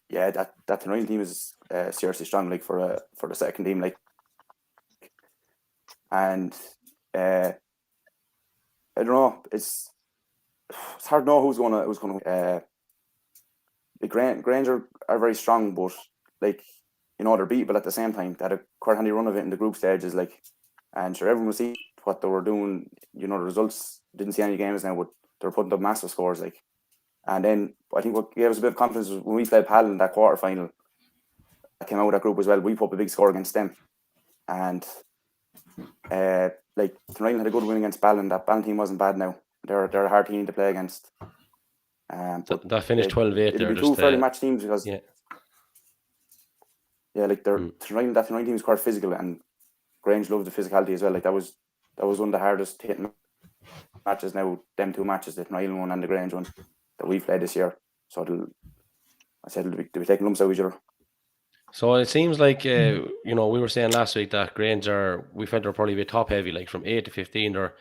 Yeah, that Tinryland team is seriously strong. Like for the second team, like. And I don't know. It's hard to know who's gonna. The Grange are very strong, but like, you know, they're beatable at the same time. They had a quite handy run of it in the group stages, like, and sure everyone will see what they were doing. You know, the results didn't see any games now, but they're putting up massive scores, like. And then I think what gave us a bit of confidence was when we played Pal in that quarter final. That came out of that group as well. We put up a big score against them, and. Like Tinryland had a good win against Ballon. That Ballon team wasn't bad now. They're a hard team to play against. So that finished 12-8 there. It'll be two fairly matched teams because yeah, like that Tinryland team is quite physical, and Grange loved the physicality as well. Like that was one of the hardest hitting matches now. Them two matches, the Tinryland one and the Grange one, that we played this year. So they'll be taking lumps out each other. So it seems like, you know, we were saying last week that Grange we felt they're probably a bit top heavy, like from 8 to 15, they're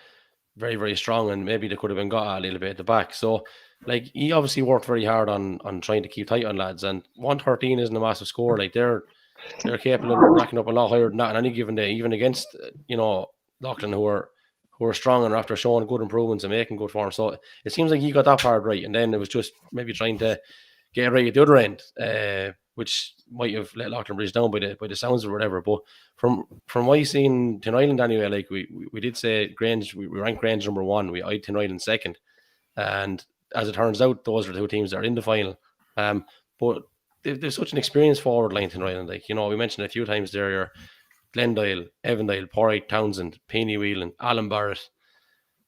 very, very strong, and maybe they could have been got a little bit at the back. So, like, he obviously worked very hard on trying to keep tight on lads, and 113 isn't a massive score. Like, they're capable of racking up a lot higher than that on any given day, even against, you know, Loughlin, who are strong and after showing good improvements and making good form. So it seems like he got that part right, and then it was just maybe trying to get right at the other end, which might have let Loughlin Bridge down by the sounds or whatever. But from what I seen Tinryland anyway, like we did say Grange, we ranked Grange number 1, we eyed Tinryland second, and as it turns out, those are the two teams that are in the final. But they've such an experienced forward line Tinryland. Like, you know, we mentioned a few times there, your Glendale, Evandale, Porrick, Townsend, Penny Whelan, Alan Barrett,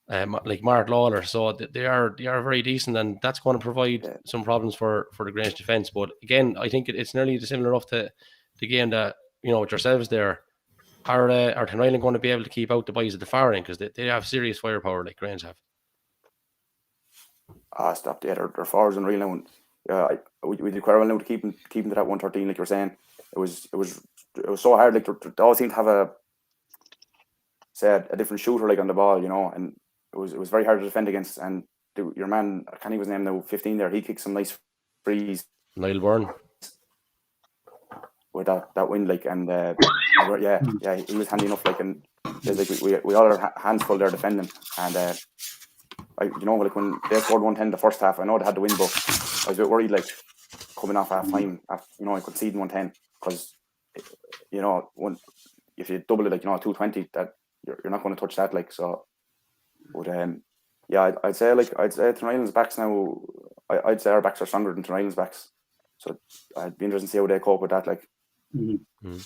like Mark Lawler. So they are very decent, and that's going to provide some problems for the Grange defence. But again, I think it's nearly similar enough to the game that, you know, with yourselves there. Are Tinryland going to be able to keep out the boys at the far end, because they have serious firepower like Grange have? Stop there. Their forwards unreal now. Yeah, we did quite well now to keep them to that 113, like you were saying. It was so hard. Like they all seem to have a different shooter like on the ball, you know, and it was very hard to defend against. And your man, I can't even his name now, 15 there, he kicked some nice frees. Niall Byrne. With that win, like, and yeah, he was handy enough, like, and like we all our hands full there defending, and you know, like when they scored 110 the first half, I know they had the win, but I was a bit worried, like, coming off half time, you know, I conceding 110, because, you know, if you double it, like, you know, 220, that you're not going to touch that, like, so. But yeah, I'd say Tinryland's backs now. I'd say our backs are stronger than Tinryland's backs, so I'd be interested to see how they cope with that, like. Mm-hmm.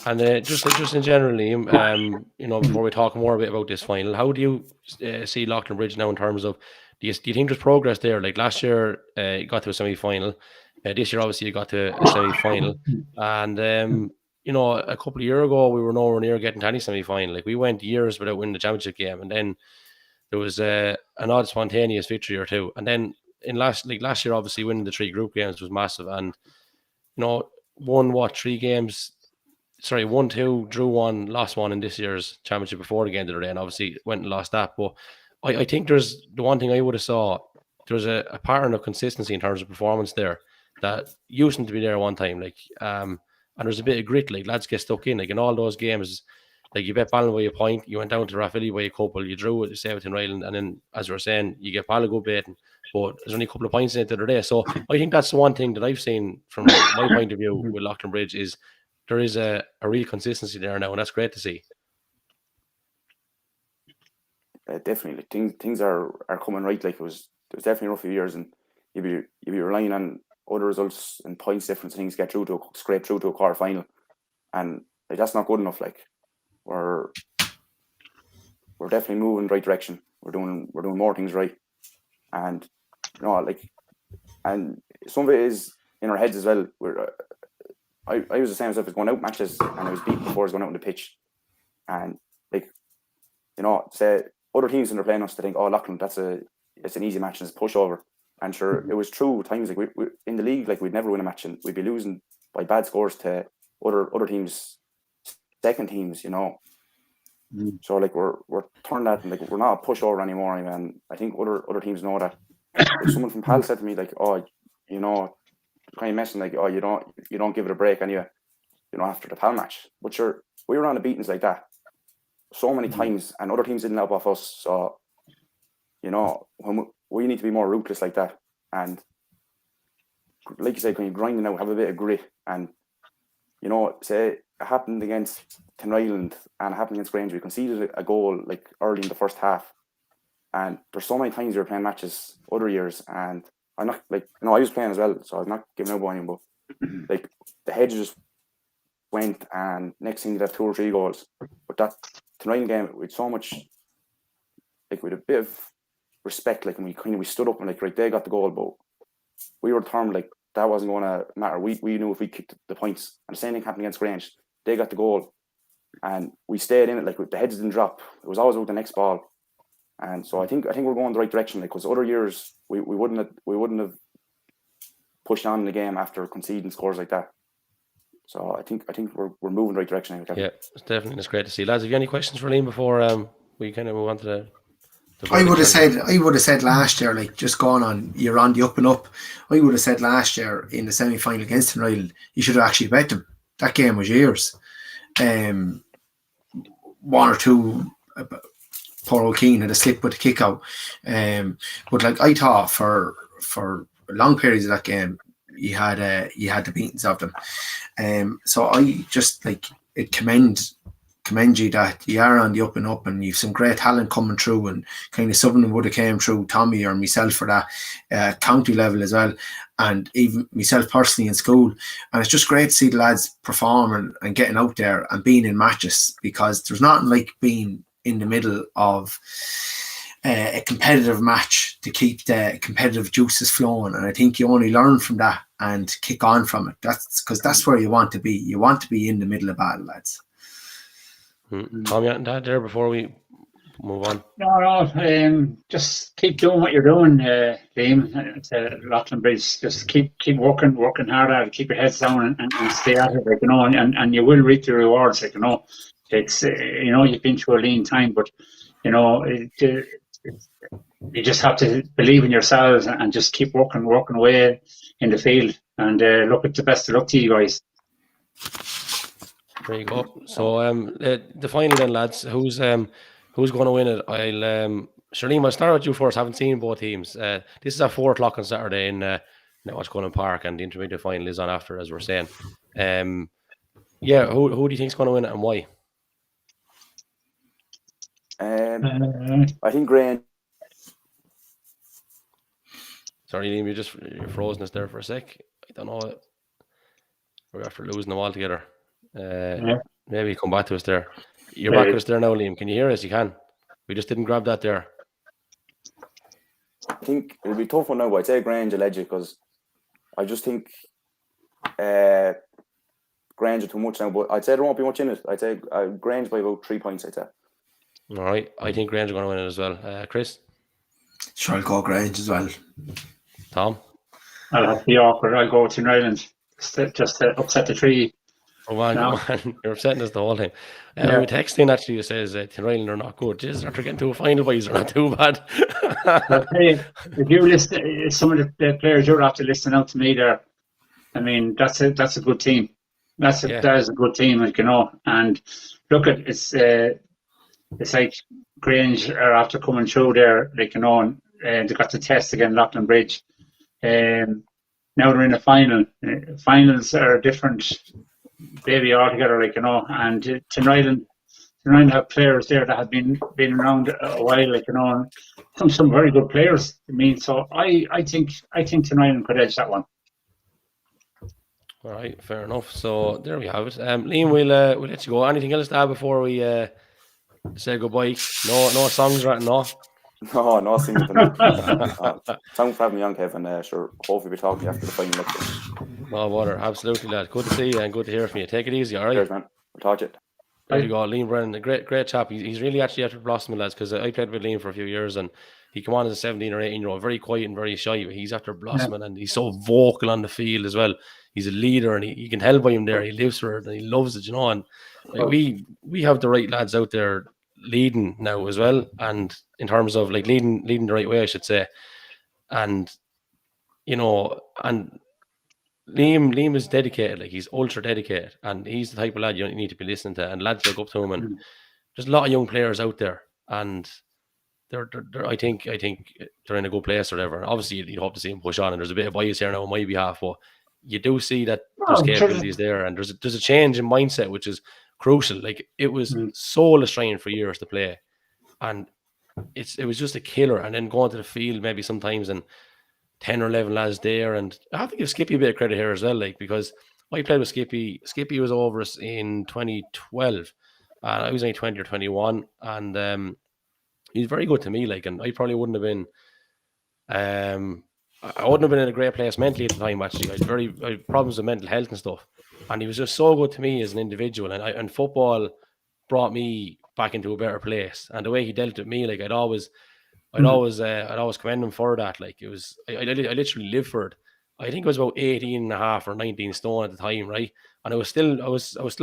And just in general, Liam, you know, before we talk more a bit about this final, how do you see Loughlin Bridge now in terms of, do you think there's progress there? Like last year, you got to a semi-final. This year, obviously, you got to a semi-final. And, you know, a couple of years ago, we were nowhere near getting to any semi-final. Like, we went years without winning the championship game. And then there was an odd spontaneous victory or two. And then last year, obviously, winning the 3 group games was massive. And, you know, won 1-2, drew 1, lost 1 in this year's championship before the game the other day, and obviously went and lost that. But I think there's the one thing I would have saw, there's a pattern of consistency in terms of performance there that used to be there one time. Like, and there's a bit of grit. Like, lads get stuck in. Like, in all those games, like, you bet Ballin by a point, you went down to Rathvilly by a couple, you drew it, say with Ireland, and then, as you were saying, you get Ballin go baiting, but there's only a couple of points in it the other day. So I think that's the one thing that I've seen from my point of view with Loughlin Bridge is there is a real consistency there now, and that's great to see. Definitely, things are coming right. Like, it was definitely a rough few years, and you'd be relying on other results and points difference things get scrape through to a quarter final, and like, that's not good enough. Like, we're definitely moving in the right direction. We're doing more things right, and and some of it is in our heads as well. I was the same as if I was going out matches and I was beaten before I was going out on the pitch, and like, say other teams when they're playing us, they think, oh, Loughlin, it's an easy match and it's a pushover. And sure, it was true at times. Like, we in the league, like, we'd never win a match and we'd be losing by bad scores to other teams, second teams. So like, we're turning that, and like, we're not a pushover anymore. And I think other teams know that. Like, someone from PAL said to me, like, oh, kind of mentioned, like, oh, you don't give it a break, and after the PAL match. But sure, we were on the beatings like that so many times, and other teams didn't help off us. So, when we need to be more ruthless like that, and like you said, when you're grinding out, have a bit of grit, and say it happened against Ireland and it happened against Grange. We conceded a goal like early in the first half, and there's so many times we were playing matches other years, and I'm not like, I was playing as well, so I'm not giving up on him, but like, the heads just went, and next thing you'd have 2 or 3 goals. But that Ireland game, with so much, like, with a bit of respect, like, and we stood up and like, right, they got the goal, but we were determined, like, that wasn't going to matter. We knew if we kicked the points, and the same thing happened against Grange. They got the goal, and we stayed in it. Like, the heads didn't drop. It was always about the next ball, and so I think we're going the right direction. Like, because other years we wouldn't have pushed on in the game after conceding scores like that. So I think we're moving the right direction. Yeah, it's great to see. Lads, have you any questions for Liam before we kind of move on to the I would have said last year, like, just going on, you're on the up and up. I would have said last year in the semi-final against Ireland, you should have actually bet them. That game was yours. 1 or 2, poor O'Keane had a slip with the kick out. But like, I thought for long periods of that game, you had the beatings of them. So I just, like, it commend you that you are on the up and up, and you've some great talent coming through, and kind of some of them would have came through Tommy or myself for that county level as well, and even myself personally in school. And it's just great to see the lads performing and getting out there and being in matches, because there's nothing like being in the middle of a competitive match to keep the competitive juices flowing. And I think you only learn from that and kick on from it. That's where you want to be. You want to be in the middle of battle, lads. Tommy, that there before we move on? No, just keep doing what you're doing, Liam. Loughlin Bridge, just keep working hard at it, keep your heads down and stay at it, like, and you will reap the rewards, like, it's, you've been through a lean time, but, you just have to believe in yourselves and just keep working away in the field, and look, at the best of luck to you guys. There you go. So the final then, lads. Who's going to win it? Liam, I'll start with you first. Haven't seen both teams. This is at 4:00 on Saturday in Netwatch Park, and the intermediate final is on after, as we're saying. Who do you think is going to win it, and why? I think Grange. Sorry, Liam, you're frozen us there for a sec. I don't know. We're after losing them all together. Maybe come back to us there. You're back to us there now, Liam. Can you hear us? You can. We just didn't grab that there. I think it'll be a tough one now, but I'd say Grange alleged, because I just think Grange are too much now, but I'd say there won't be much in it. I'd say Grange by about 3 points, I'd say. All right. I think Grange are going to win it as well. Chris? Sure, I'll go Grange as well. Tom? I'll have to be awkward. I'll go to Ireland just to upset the tree. Oh man, you're upsetting us the whole time. We texting actually who says Ireland are not good. Just after getting to a final, boys, they're not too bad. If you listen, some of the players you're after listening out to me there, I mean, that's a good team. That is a good team, like, you know. And look at it's like Grange are after coming through there, like, you know, and they got the test again, Loughlin Bridge. Now they're in the final. Finals are different, baby, altogether, like, you know. And tonight have players there that have been around a while, like, you know, and some very good players. I mean, so I think tonight could edge that one. All right, fair enough. So there we have it. Liam, we'll let you go. Anything else to add before we say goodbye? No songs right now. No singing tonight. Thanks for having me on, Kevin. Sure, hopefully we'll be talking after the final lecture. No bother, absolutely, lad. Good to see you and good to hear from you. Take it easy, all right? Cheers, man. We'll talk to you. There you go, Liam Brennan, a great chap. He's really actually after blossoming, lads, because I played with Liam for a few years and he came on as a 17 or 18-year-old, very quiet and very shy, but he's after blossoming and he's so vocal on the field as well. He's a leader and you can tell by him there. He lives for it and he loves it, you know. And like, we have the right lads out there leading now as well, and in terms of like leading the right way, I should say. And you know, and Liam is dedicated, like he's ultra dedicated, and he's the type of lad you need to be listening to, and lads look up to him. And there's a lot of young players out there, and they're I think they're in a good place or whatever. Obviously, you'd hope to see him push on, and there's a bit of bias here now on my behalf, but you do see that there's capabilities there, and there's a change in mindset which is crucial. Like it was soul destroying for years to play, and it was just a killer. And then going to the field maybe sometimes and 10 or 11 lads there, and I have to give Skippy a bit of credit here as well, like because I played with Skippy. Skippy was over us in 2012, and I was only 20 or 21, and he's very good to me. Like, and I probably wouldn't have been, I wouldn't have been in a great place mentally at the time. Actually, I had problems with mental health and stuff, and he was just so good to me as an individual. And football brought me back into a better place. And the way he dealt with me, like I'd always commend him for that. Like it was, I literally lived for it. I think I was about 18 and a half or 19 stone at the time, right? And I was still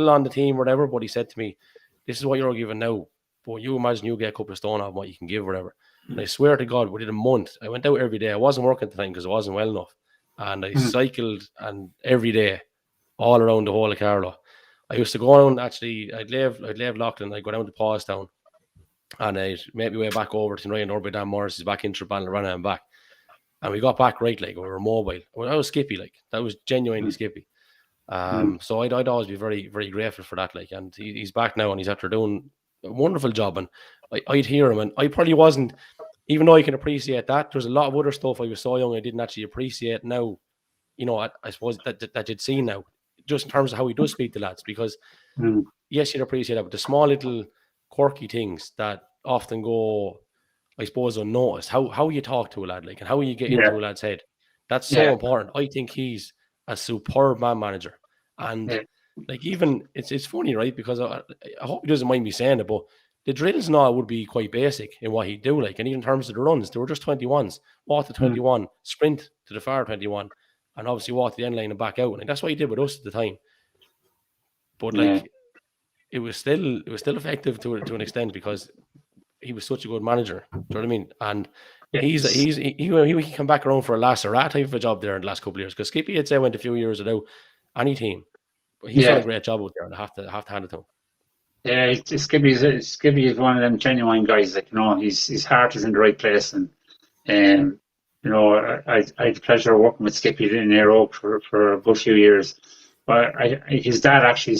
on the team or whatever. But he said to me, "This is what you're giving now. But you imagine you get a couple of stone off what you can give, whatever." And I swear to God, within a month, I went out every day. I wasn't working at the time because I wasn't well enough. And I cycled and every day, all around the whole of Carlow. I used to go around, actually, I'd leave Loughlin, I'd go down to Paulstown, and I'd make my way back over to Ryan or by Dan Morris's back into Ballinarana and back. And we got back right, like, we were mobile. Well, that was Skippy, like, that was genuinely Skippy. So I'd always be very, very grateful for that, like, and he's back now and he's after doing a wonderful job. And I'd hear him, and I probably wasn't, even though I can appreciate that, there's a lot of other stuff I was so young I didn't actually appreciate now, you know, I suppose that you'd see now, just in terms of how he does speak to lads, because yes, you'd appreciate that, but the small little quirky things that often go, I suppose, unnoticed, how you talk to a lad, like, and how you get into a lad's head, that's so important. I think he's a superb man manager. And like, even it's funny, right? Because I hope he doesn't mind me saying it, but the drills now would be quite basic in what he'd do, like, and even in terms of the runs, they were just 21s, walk to 21, sprint to the far 21, and obviously walk to the end line and back out. And that's what he did with us at the time. But like, it was still effective to an extent because he was such a good manager. Do you know what I mean? And he can come back around for a Lasserat type of a job there in the last couple of years, because Skippy, I'd say, went a few years without any team. But he's done a great job out there, and I have to hand it to him. Yeah, Skippy is one of them genuine guys. Like, you know, his heart is in the right place, and you know, I had the pleasure of working with Skippy in Air Oak for a good few years. But his dad actually,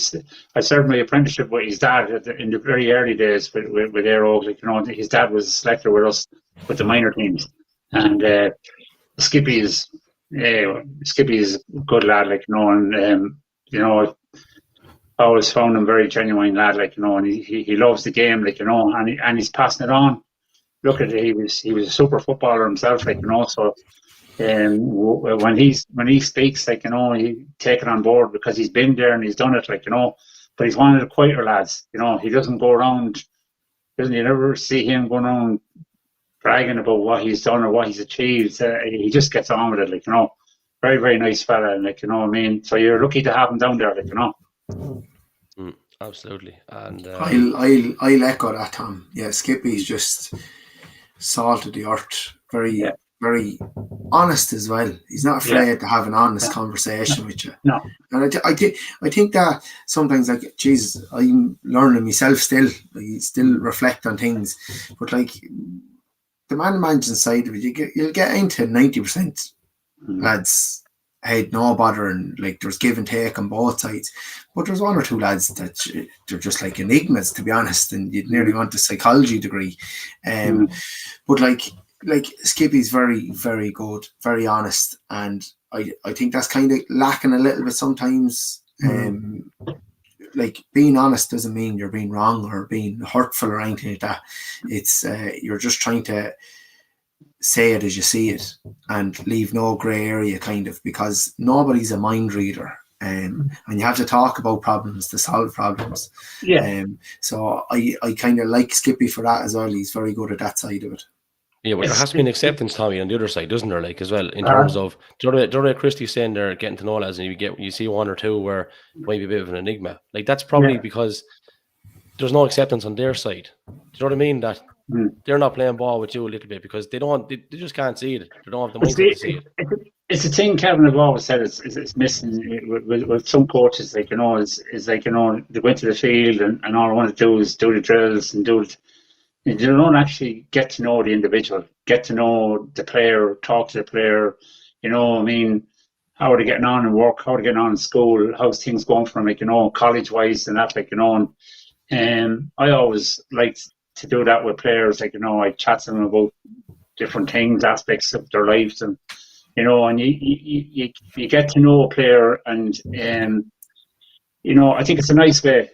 I served my apprenticeship with his dad in the very early days with Air Oak. Like, you know, his dad was a selector with us with the minor teams, and Skippy is a good lad. Like, you know, and you know, I always found him very genuine lad, like, you know, and he loves the game, like, you know, and he's passing it on. Look at it, he was a super footballer himself, like, you know, so when he speaks, like, you know, he take it on board because he's been there and he's done it, like, you know, but he's one of the quieter lads, you know, he doesn't go around, you never see him going around bragging about what he's done or what he's achieved. He just gets on with it, like, you know, very, very nice fella, like, you know what I mean, so you're lucky to have him down there, like, you know. Absolutely. And I'll echo that, Tom. Yeah, Skippy's just salt of the earth. Very very honest as well. He's not afraid to have an honest conversation with you. No. And I think that sometimes, like, Jesus, I'm learning myself still. I still reflect on things, but like the man managing side of it, you'll get into 90% lads head no bother, and like there's give and take on both sides. But there's one or two lads that they're just like enigmas, to be honest, and you'd nearly want a psychology degree. But like Skippy's very, very good, very honest, and I think that's kind of lacking a little bit sometimes. Like, being honest doesn't mean you're being wrong or being hurtful or anything like that. It's you're just trying to say it as you see it and leave no grey area, kind of, because nobody's a mind reader. And you have to talk about problems to solve problems. So I kind of like Skippy for that as well. He's very good at that side of it. Yeah, but there has to be an acceptance, Tommy, on the other side, doesn't there? Like, as well, in terms of, do you know what Christy's saying there, getting to know lads, and you see one or two where it might be a bit of an enigma. Like, that's probably because there's no acceptance on their side. Do you know what I mean? That they're not playing ball with you a little bit because they just can't see it. They don't have the mindset to see it. It's a thing Kevin have always said it's missing with some coaches, like, you know, is like, you know, they go into the field and all they want to do is do the drills and you don't actually get to know the individual, get to know the player, talk to the player, you know, I mean, how are they getting on in work, how are they getting on in school, how's things going for them, like, you know, college-wise and that, like, you know, and I always liked to do that with players, like, you know, I chat to them about different things, aspects of their lives, and, you know, and you get to know a player, and, you know, I think it's a nice way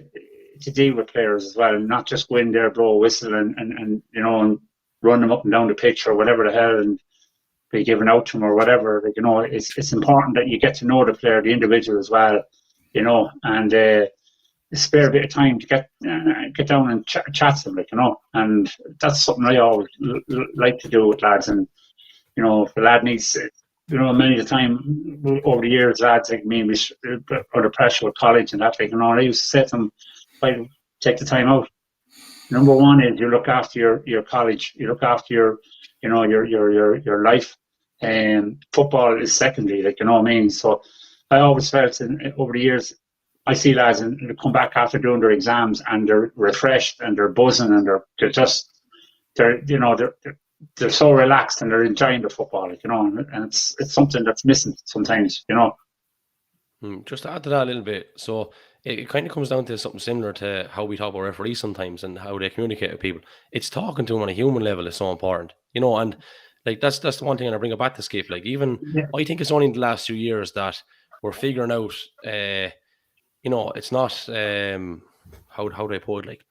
to deal with players as well, and not just go in there, blow a whistle and you know, and run them up and down the pitch or whatever the hell and be given out to them or whatever. Like, you know, it's important that you get to know the player, the individual as well, you know, and spare a bit of time to get down and chat to them, like, you know, and that's something I always like to do with lads. And, you know, if the lad needs, you know, many of the time over the years, lads like me was under pressure with college and that, like, you know, I used to say to them, I take the time out. Number one is you look after your college, you look after your, you know, your life, and football is secondary, like, you know what I mean. So I always felt over the years, I see lads and they come back after doing their exams and they're refreshed and they're buzzing and they're you know, they're so relaxed and they're enjoying the football, like, you know, and it's something that's missing sometimes, you know. Just to add to that a little bit, so it kind of comes down to something similar to how we talk about referees sometimes and how they communicate with people. It's talking to them on a human level is so important, you know, and like that's the one thing, and I bring it back to Skip. Like, even I think it's only in the last few years that we're figuring out, you know, it's not how do I put it? Like,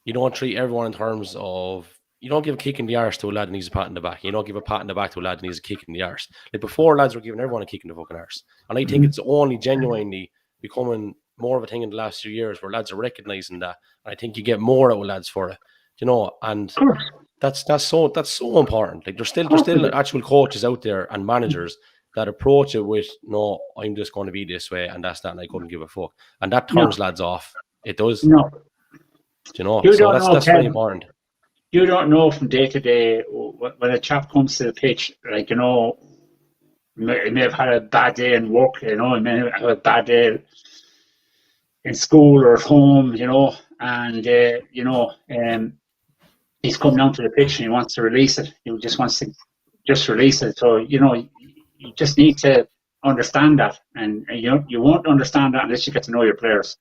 you don't treat everyone in terms of, you don't give a kick in the arse to a lad that needs a pat in the back. You don't give a pat in the back to a lad that needs a kick in the arse. Like, before, lads were giving everyone a kick in the fucking arse, and I think it's only genuinely becoming more of a thing in the last few years where lads are recognising that, and I think you get more out of lads for it, you know, and that's so important. Like, there's still actual coaches out there and managers that approach it with, no, I'm just going to be this way, and that's that, and I couldn't give a fuck, and that turns lads off. It does. No, you know, so that's very important. You don't know from day to day when a chap comes to the pitch, like, you know, he may have had a bad day in work, you know, he may have had a bad day in school or at home, you know, and, you know, he's come down to the pitch and he wants to release it. He just wants to just release it. So, you know, you just need to understand that. And you won't understand that unless you get to know your players,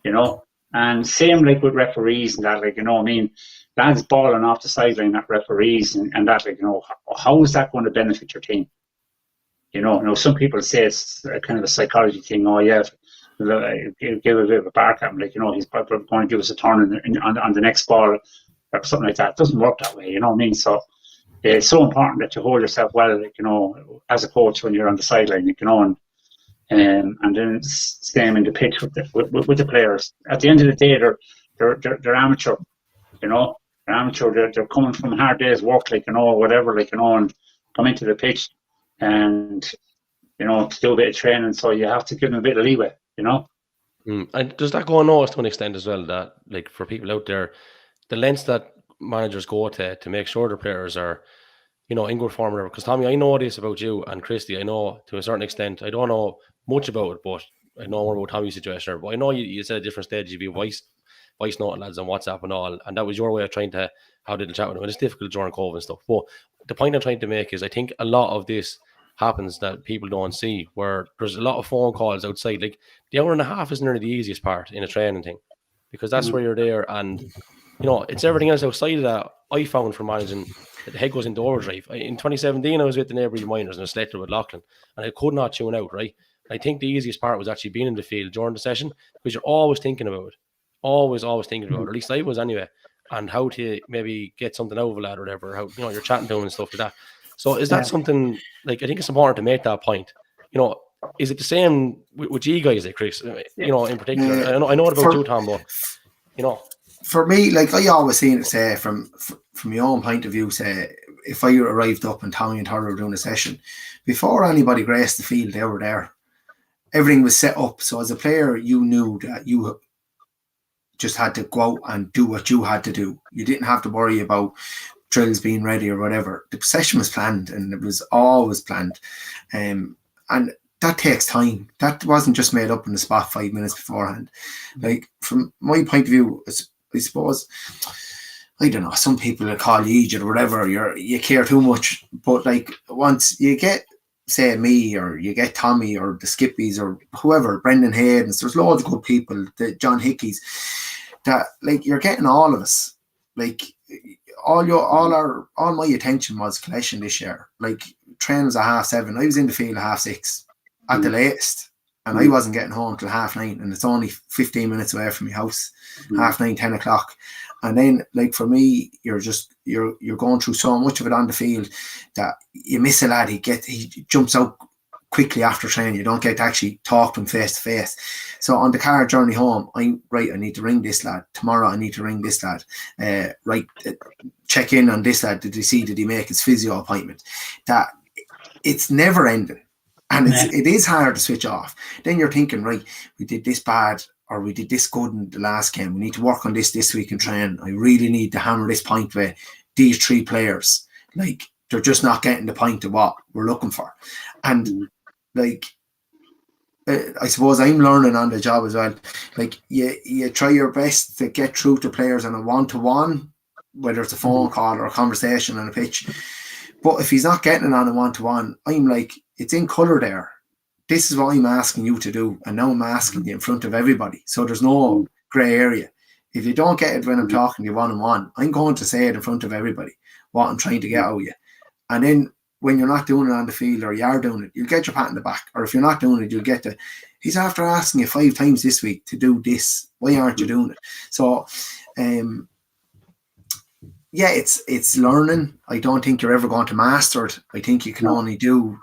you know. And same like with referees and that, like, you know, I mean, lads balling off the sideline at referees and that, like, you know, how is that going to benefit your team? You know, some people say it's a kind of a psychology thing. Oh, yeah, give a bit of a bark at him, like, you know, he's probably going to give us a turn on the next ball or something like that. It doesn't work that way, you know what I mean? So it's so important that you hold yourself well, like, you know, as a coach when you're on the sideline, like, you know, and then same in the pitch with the players. At the end of the day, they're amateur, you know. They're amateur. They're coming from hard days' work, like, you know, whatever, like, you know, and come into the pitch and, you know, to do a bit of training. So you have to give them a bit of leeway, you know. And does that go unnoticed to an extent as well, that, like, for people out there, the lengths that managers go to make sure their players are you know, in good form or whatever. Because Tommy, I know this about you and Christy. I know to a certain extent. I don't know much about it, but I know more about Tommy's situation. But I know you said at different stages you'd be voice noting lads on WhatsApp and all, and that was your way of trying to have a little chat with them. And it's difficult during COVID and stuff. But the point I'm trying to make is I think a lot of this happens that people don't see, where there's a lot of phone calls outside. Like the hour and a half isn't really the easiest part in a training thing, because that's where you're there, and you know, it's everything else outside of that I found for managing that the head goes into overdrive. In 2017, I was with the Neighbourly Miners and a selector with Loughlin, and I could not tune out, right? I think the easiest part was actually being in the field during the session, because you're always thinking about it. Always thinking about it. Or at least I was anyway. And how to maybe get something out of a lad or whatever, how, you know, you're chatting to him and stuff like that. So is that something, like, I think it's important to make that point. You know, is it the same with you guys, like Chris, you know, in particular? I know about you, Tom, but, you know. For me, like, I always seen it, say, from your own point of view, say, if I arrived up and Tommy and Tara were doing a session, before anybody graced the field, they were there. Everything was set up. So as a player, you knew that you just had to go out and do what you had to do. You didn't have to worry about drills being ready or whatever. The session was planned, and it was always planned. And that takes time. That wasn't just made up on the spot 5 minutes beforehand. Like, from my point of view, I suppose, I don't know, some people will call you idiot or whatever, you care too much. But like, once you get, say, me, or you get Tommy, or the Skippies, or whoever, Brendan Hayden's, there's loads of good people, the John Hickeys, that, like, you're getting all of us. Like, all my attention was collection this year. Like, train was at 7:30. I was in the field at 6:30 at the latest, and I wasn't getting home till 9:30, and it's only 15 minutes away from my house. 9:30, 10 o'clock. And then, like, for me, you're going through so much of it on the field that you miss a lad. He jumps out quickly after training. You don't get to actually talk to him face to face. So on the car journey home, I need to ring this lad. Tomorrow I need to ring this lad. Check in on this lad. Did he make his physio appointment? That it's never ending. And it is hard to switch off. Then you're thinking, right, we did this bad, or we did this good in the last game. We need to work on this week and train. I really need to hammer this point with these 3 players. Like, they're just not getting the point of what we're looking for. And like, I suppose I'm learning on the job as well. Like, you try your best to get through to players on a one-to-one, whether it's a phone call or a conversation on a pitch. But if he's not getting it on a one-to-one, I'm like, it's in colour there. This is what I'm asking you to do, and now I'm asking you in front of everybody. So there's no grey area. If you don't get it when I'm talking to you one-on-one, I'm going to say it in front of everybody, what I'm trying to get out of you. And then when you're not doing it on the field, or you are doing it, you'll get your pat in the back. Or if you're not doing it, you'll get he's after asking you 5 times this week to do this. Why aren't you doing it? So, yeah, it's learning. I don't think you're ever going to master it. I think you can only do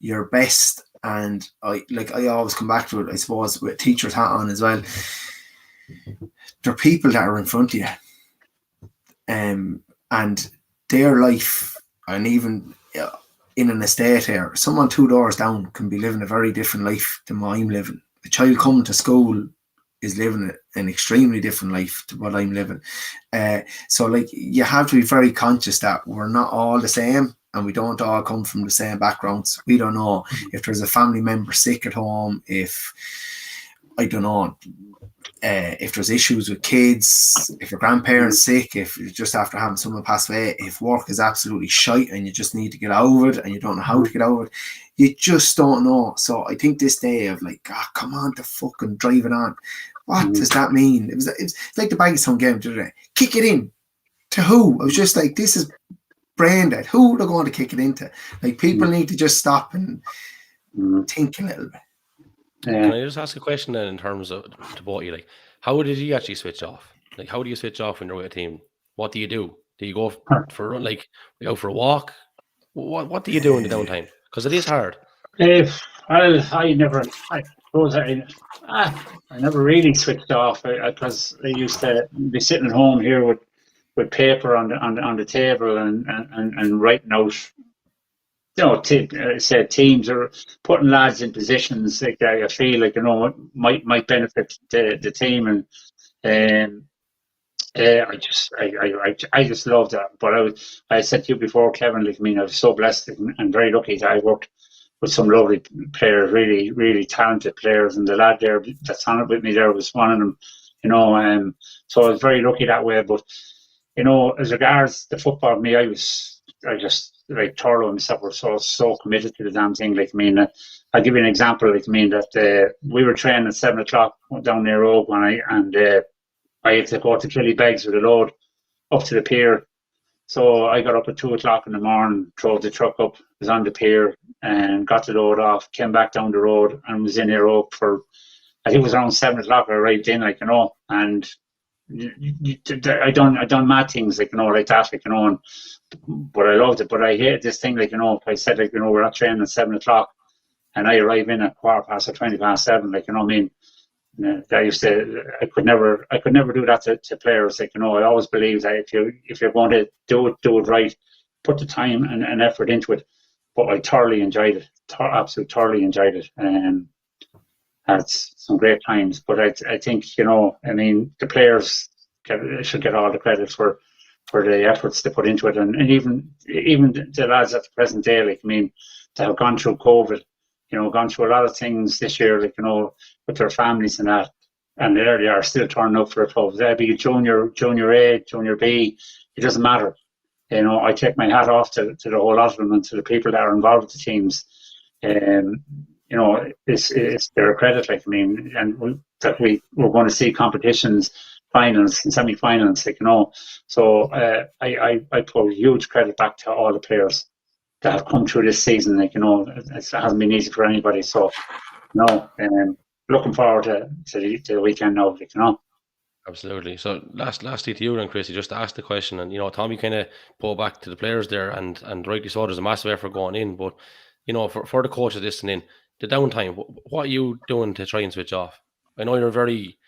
your best. And I always come back to it, I suppose, with teacher's hat on as well. There are people that are in front of you, and their life, and even in an estate here, someone 2 doors down can be living a very different life than what I'm living. A child coming to school is living an extremely different life to what I'm living. So, like, you have to be very conscious that we're not all the same, and we don't all come from the same backgrounds. We don't know if there's a family member sick at home, if there's issues with kids, if your grandparents sick, if you're just after having someone pass away, if work is absolutely shite and you just need to get over it and you don't know how to get over it. You just don't know. So I think this day of like, come on to fucking drive it on. What does that mean? It was like the Baggstown game today. Kick it in. To who? I was just like, this is brain dead. Who are they going to kick it into? Like, people need to just stop and think a little bit. Can I just ask a question then, in terms of to both of you? Like, how did you actually switch off? Like, how do you switch off when you're with a team? What do you do? Do you go for a walk? What do you do in the downtime? Because it is hard. I never really switched off, because I used to be sitting at home here with paper on the table and writing out. Say teams are putting lads in positions like I feel like might benefit the team, and I just loved that. But I said to you before, Kevin, like, I mean, I was so blessed and very lucky that I worked with some lovely players, really, really talented players. And the lad there that's on it with me there was one of them, you know. So I was very lucky that way. But, you know, as regards the football, me, I just, like, Turlo and stuff were so committed to the damn thing. Like, I mean, I'll give you an example. Like, I mean, that we were training at 7 o'clock down near Wogan, and I had to go to Killybegs with a load up to the pier. So I got up at 2 o'clock in the morning, drove the truck up, was on the pier, and got the load off, came back down the road, and was in here up for, I think it was around 7 o'clock I arrived in, like, you know, and I done mad things, like, you know, like that, like, you know, and, but I loved it. But I hated this thing, like, you know, I said, like, you know, we're at training at 7 o'clock, and I arrive in at 7:15 or 7:20, like, you know what I mean? I could never do that to players. Like, you know, I always believe that if you're going to do it right, put the time and effort into it. But I thoroughly enjoyed it, absolutely thoroughly enjoyed it, and had some great times. But I think, you know, I mean, the players should get all the credit for the efforts they put into it, and even the lads at the present day. Like, I mean, they have gone through COVID. You know, gone through a lot of things this year, like, you know, with their families and that, and there they are still turning up for a club. They'll be junior A, junior B, it doesn't matter. You know, I take my hat off to the whole lot of them and to the people that are involved with the teams. You know, it's their credit, like, I mean, and we're going to see competitions, finals and semi-finals, like, you know. So I put huge credit back to all the players that have come through this season. Like, you know, it hasn't been easy for anybody. So, no, looking forward to the weekend now, like, you know. Absolutely. So lastly to you then, Christy, just to ask the question, and, you know, Tommy kind of pull back to the players there, and rightly so, there's a massive effort going in, but, you know, for the coaches listening, the downtime, what are you doing to try and switch off? I know you're very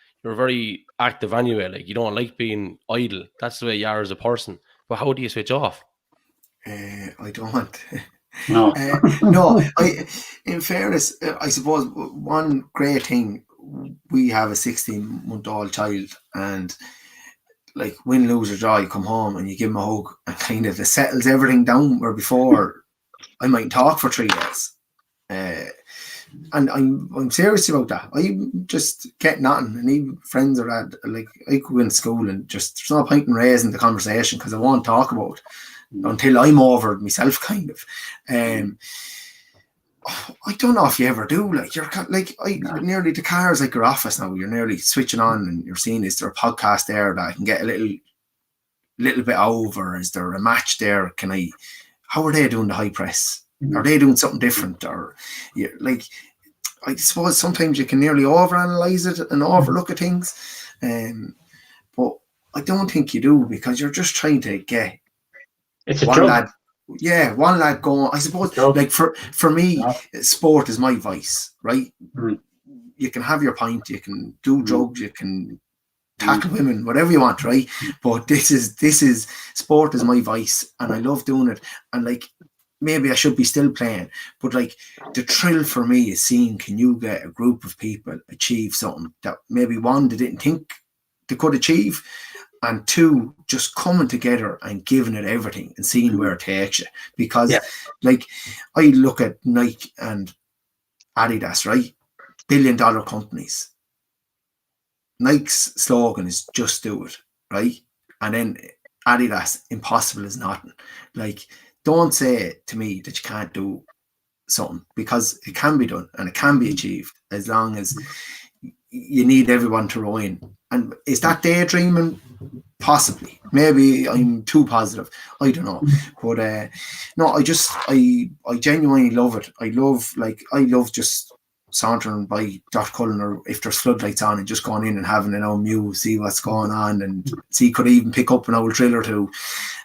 active anyway, like, you don't like being idle. That's the way you are as a person. But how do you switch off? I don't. No. No. In fairness, I suppose one great thing, we have a 16-month-old child, and, like, win, lose or draw, you come home and you give him a hug, and kind of it settles everything down. Where before, I might talk for 3 days, and I'm serious about that. I just get nothing, and even friends are that, like, I could go in school and just, there's no point in raising the conversation because I won't talk about it until I'm over it myself, kind of. I don't know if you ever do. Like, you're like, nearly, the car's like your office now. You're nearly switching on and you're seeing, is there a podcast there that I can get a little bit over? Is there a match there? How are they doing the high press? Are they doing something different? Or, like, I suppose sometimes you can nearly overanalyze it and overlook at things. But I don't think you do, because you're just trying to get one lad going. I suppose, like, for me, sport is my vice, right? You can have your pint, you can do drugs, you can tackle women, whatever you want, right? But this is sport is my vice, and I love doing it. And, like, maybe I should be still playing, but, like, the thrill for me is seeing, can you get a group of people achieve something that maybe, one, they didn't think they could achieve, and 2, just coming together and giving it everything and seeing where it takes you. Because, like, I look at Nike and Adidas, right? $billion companies. Nike's slogan is just do it, right? And then Adidas, impossible is nothing. Like, don't say to me that you can't do something, because it can be done and it can be achieved, as long as you need everyone to row in. And is that daydreaming? Possibly. Maybe I'm too positive. I don't know. But no, I genuinely love it. I love just sauntering by Dr. Cullen, or if there's floodlights on, and just going in and having an old mew, see what's going on, and see, could I even pick up an old drill or two,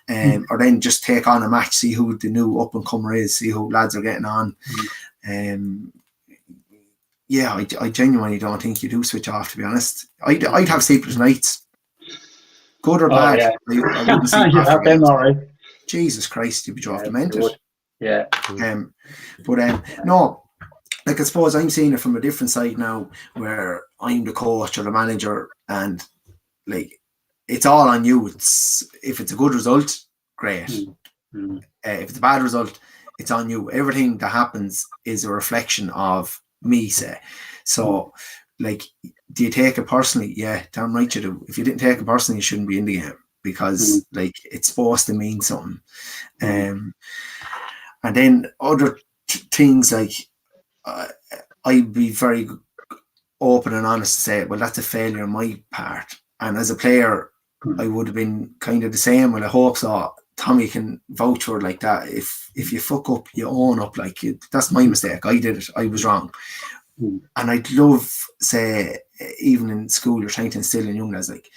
or then just take on a match, see who the new up and comer is, see how lads are getting on. I genuinely don't think you do switch off, to be honest. I'd have sleepless nights, good or bad. I wouldn't sleep you have them, all right. Jesus Christ, you'd be drove demented. Yeah. No, like, I suppose I'm seeing it from a different side now, where I'm the coach or the manager, and, like, it's all on you. If it's a good result, great. If it's a bad result, it's on you. Everything that happens is a reflection of me, say. So, like, do you take it personally? Yeah, damn right you do. If you didn't take it personally, you shouldn't be in the game, because like, it's supposed to mean something. And then other things, like, I'd be very open and honest to say, well, that's a failure on my part. And as a player, I would have been kind of the same. Well, I hope so. Tommy can vouch for it like that. If you fuck up, you own up. Like, that's my mistake. I did it. I was wrong. And I'd love, say, even in school, you're trying to instill in young lads, like,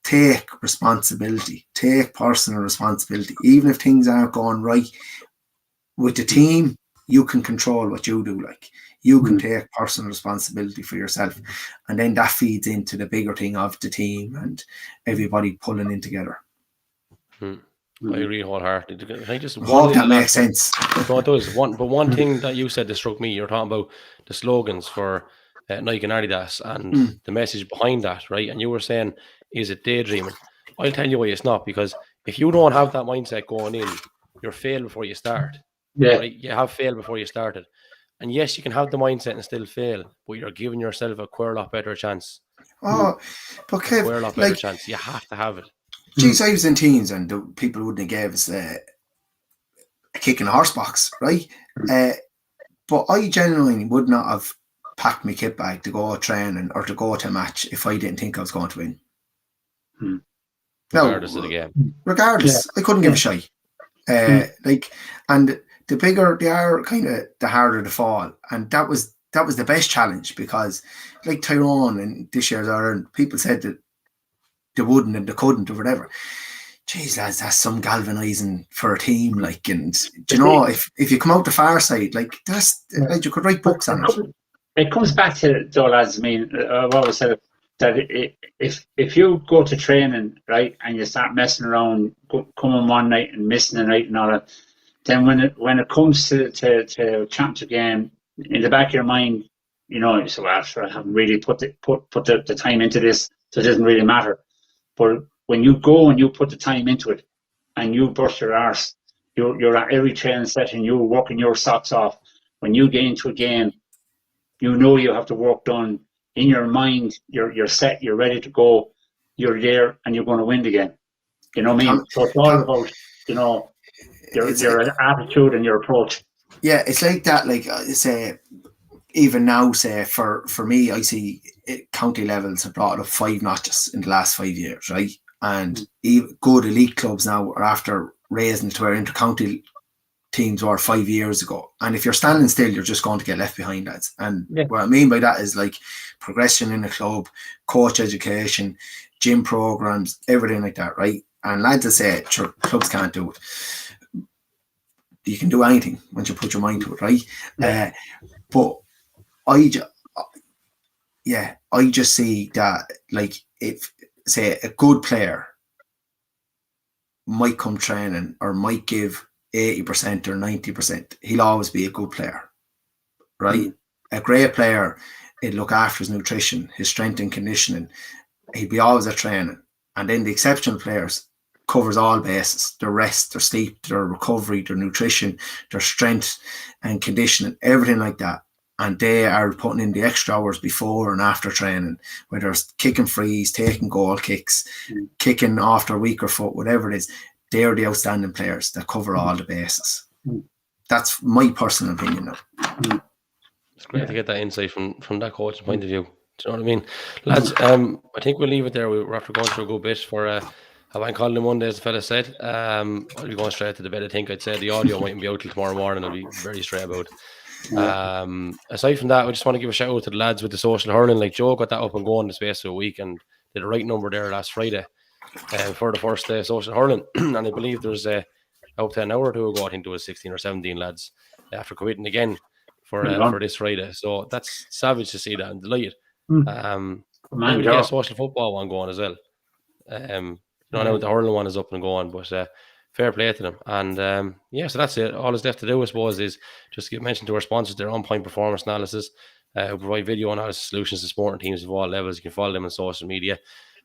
take responsibility, take personal responsibility. Even if things aren't going right with the team, you can control what you do. Like, you can take personal responsibility for yourself, and then that feeds into the bigger thing of the team and everybody pulling in together. I agree wholeheartedly. I just hope that makes sense. No, it does. One thing that you said that struck me, you're talking about the slogans for Nike and Adidas and the message behind that, right? And you were saying, is it daydreaming? I'll tell you why it's not, because if you don't have that mindset going in, you're failed before you start. Yeah. Right? You have failed before you started. And yes, you can have the mindset and still fail, but you're giving yourself a queer lot better chance. Oh, but Kev, a queer lot better chance. You have to have it. Geez, I was in teens and the people wouldn't have gave us a kick in a horse box, right? But I genuinely would not have packed my kit bag to go training or to go to a match if I didn't think I was going to win. Regardless of the game. Regardless, I couldn't give a shite. Like, and the bigger they are, kind of the harder the fall. And that was the best challenge, because like Tyrone and this year's Ireland, people said that they wouldn't and they couldn't or whatever. Jeez, lads, that's some galvanising for a team. Like, and do you know, if you come out the far side, like, that's like, you could write books on it. It comes back to, though, lads. I mean, I've always said that if you go to training, right, and you start messing around, coming one night and missing a night and all that, then when it comes to championship game, in the back of your mind, you know, you say, well, sure, I haven't really put the time into this, so it doesn't really matter. But when you go and you put the time into it, and you burst your arse, you're at every training session, you're working your socks off. When you get into a game, you know you have the work done. In your mind, you're set, you're ready to go, you're there, and you're going to win the game. You know what I mean? So it's all about, you know, your attitude and your approach. Yeah, it's like that. Like, say, even now, say, for me, I see county levels have brought up 5 notches in the last 5 years, right? And even good elite clubs now are after raising to where inter-county teams were 5 years ago. And if you're standing still, you're just going to get left behind, lads. And what I mean by that is, like, progression in the club, coach education, gym programs, everything like that, right? And lads that say, sure, clubs can't do it. You can do anything once you put your mind to it, right? But I just see that, like, if, say, a good player might come training or might give 80% or 90%, he'll always be a good player, right? A great player, he'd look after his nutrition, his strength and conditioning, he'd be always at training. And then the exceptional players covers all bases: their rest, their sleep, their recovery, their nutrition, their strength and conditioning, everything like that. And they are putting in the extra hours before and after training, whether it's kicking frees, taking goal kicks, kicking off their weaker foot, whatever it is. They're the outstanding players that cover all the bases. That's my personal opinion now. It's great to get that insight from that coach's point of view. Do you know what I mean? Lads, I think we'll leave it there. We're after going through a good bit for a bank holiday Monday, as the fella said. I'll be going straight to the bed. I think I'd say the audio mightn't be out till tomorrow morning. I'll be very straight about it. Aside from that, I just want to give a shout out to the lads with the social hurling. Like, Joe got that up and going in the space of a week and did the right number there last Friday for the first social hurling. And I believe there's out to an hour or two ago, I think there was 16 or 17 lads after committing again for this Friday. So that's savage to see that. I'm delighted. We get a social football one going as well. I know the hurling one is up and going, but fair play to them. And so that's it. All that's left to do, I suppose, is just to mention to our sponsors, their On Point Performance Analysis, who provide video analysis solutions to sporting teams of all levels. You can follow them on social media.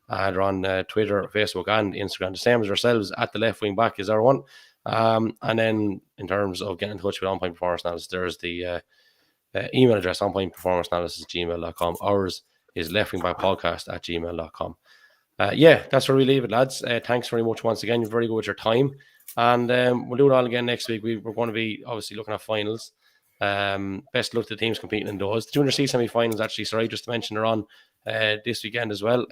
and they're on Twitter, Facebook, and Instagram, the same as ourselves. At the Left Wing Back is our one. And then in terms of getting in touch with On Point Performance Analysis, there's the email address, onpointperformanceanalysis@gmail.com. Ours is leftwingbackpodcast@gmail.com. That's where we leave it, lads. Thanks very much once again. You're very good with your time. And we'll do it all again next week. We're going to be obviously looking at finals. Best luck to the teams competing in those. The Junior C semi-finals, actually, sorry, just to mention, are on this weekend as well.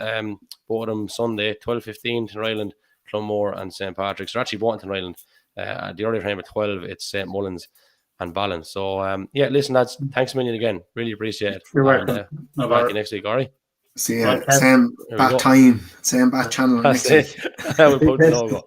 Both of them Sunday, 12:15, Tinryland, Clonmore and St. Patrick's. They're actually both in Tinryland. The earlier time at 12, it's St. Mullins and Ballin. So, listen, lads, thanks a million again. Really appreciate it. You're welcome. Back to you next week, all right? See ya. Same bat time, same bat channel next week. We'll put the logo.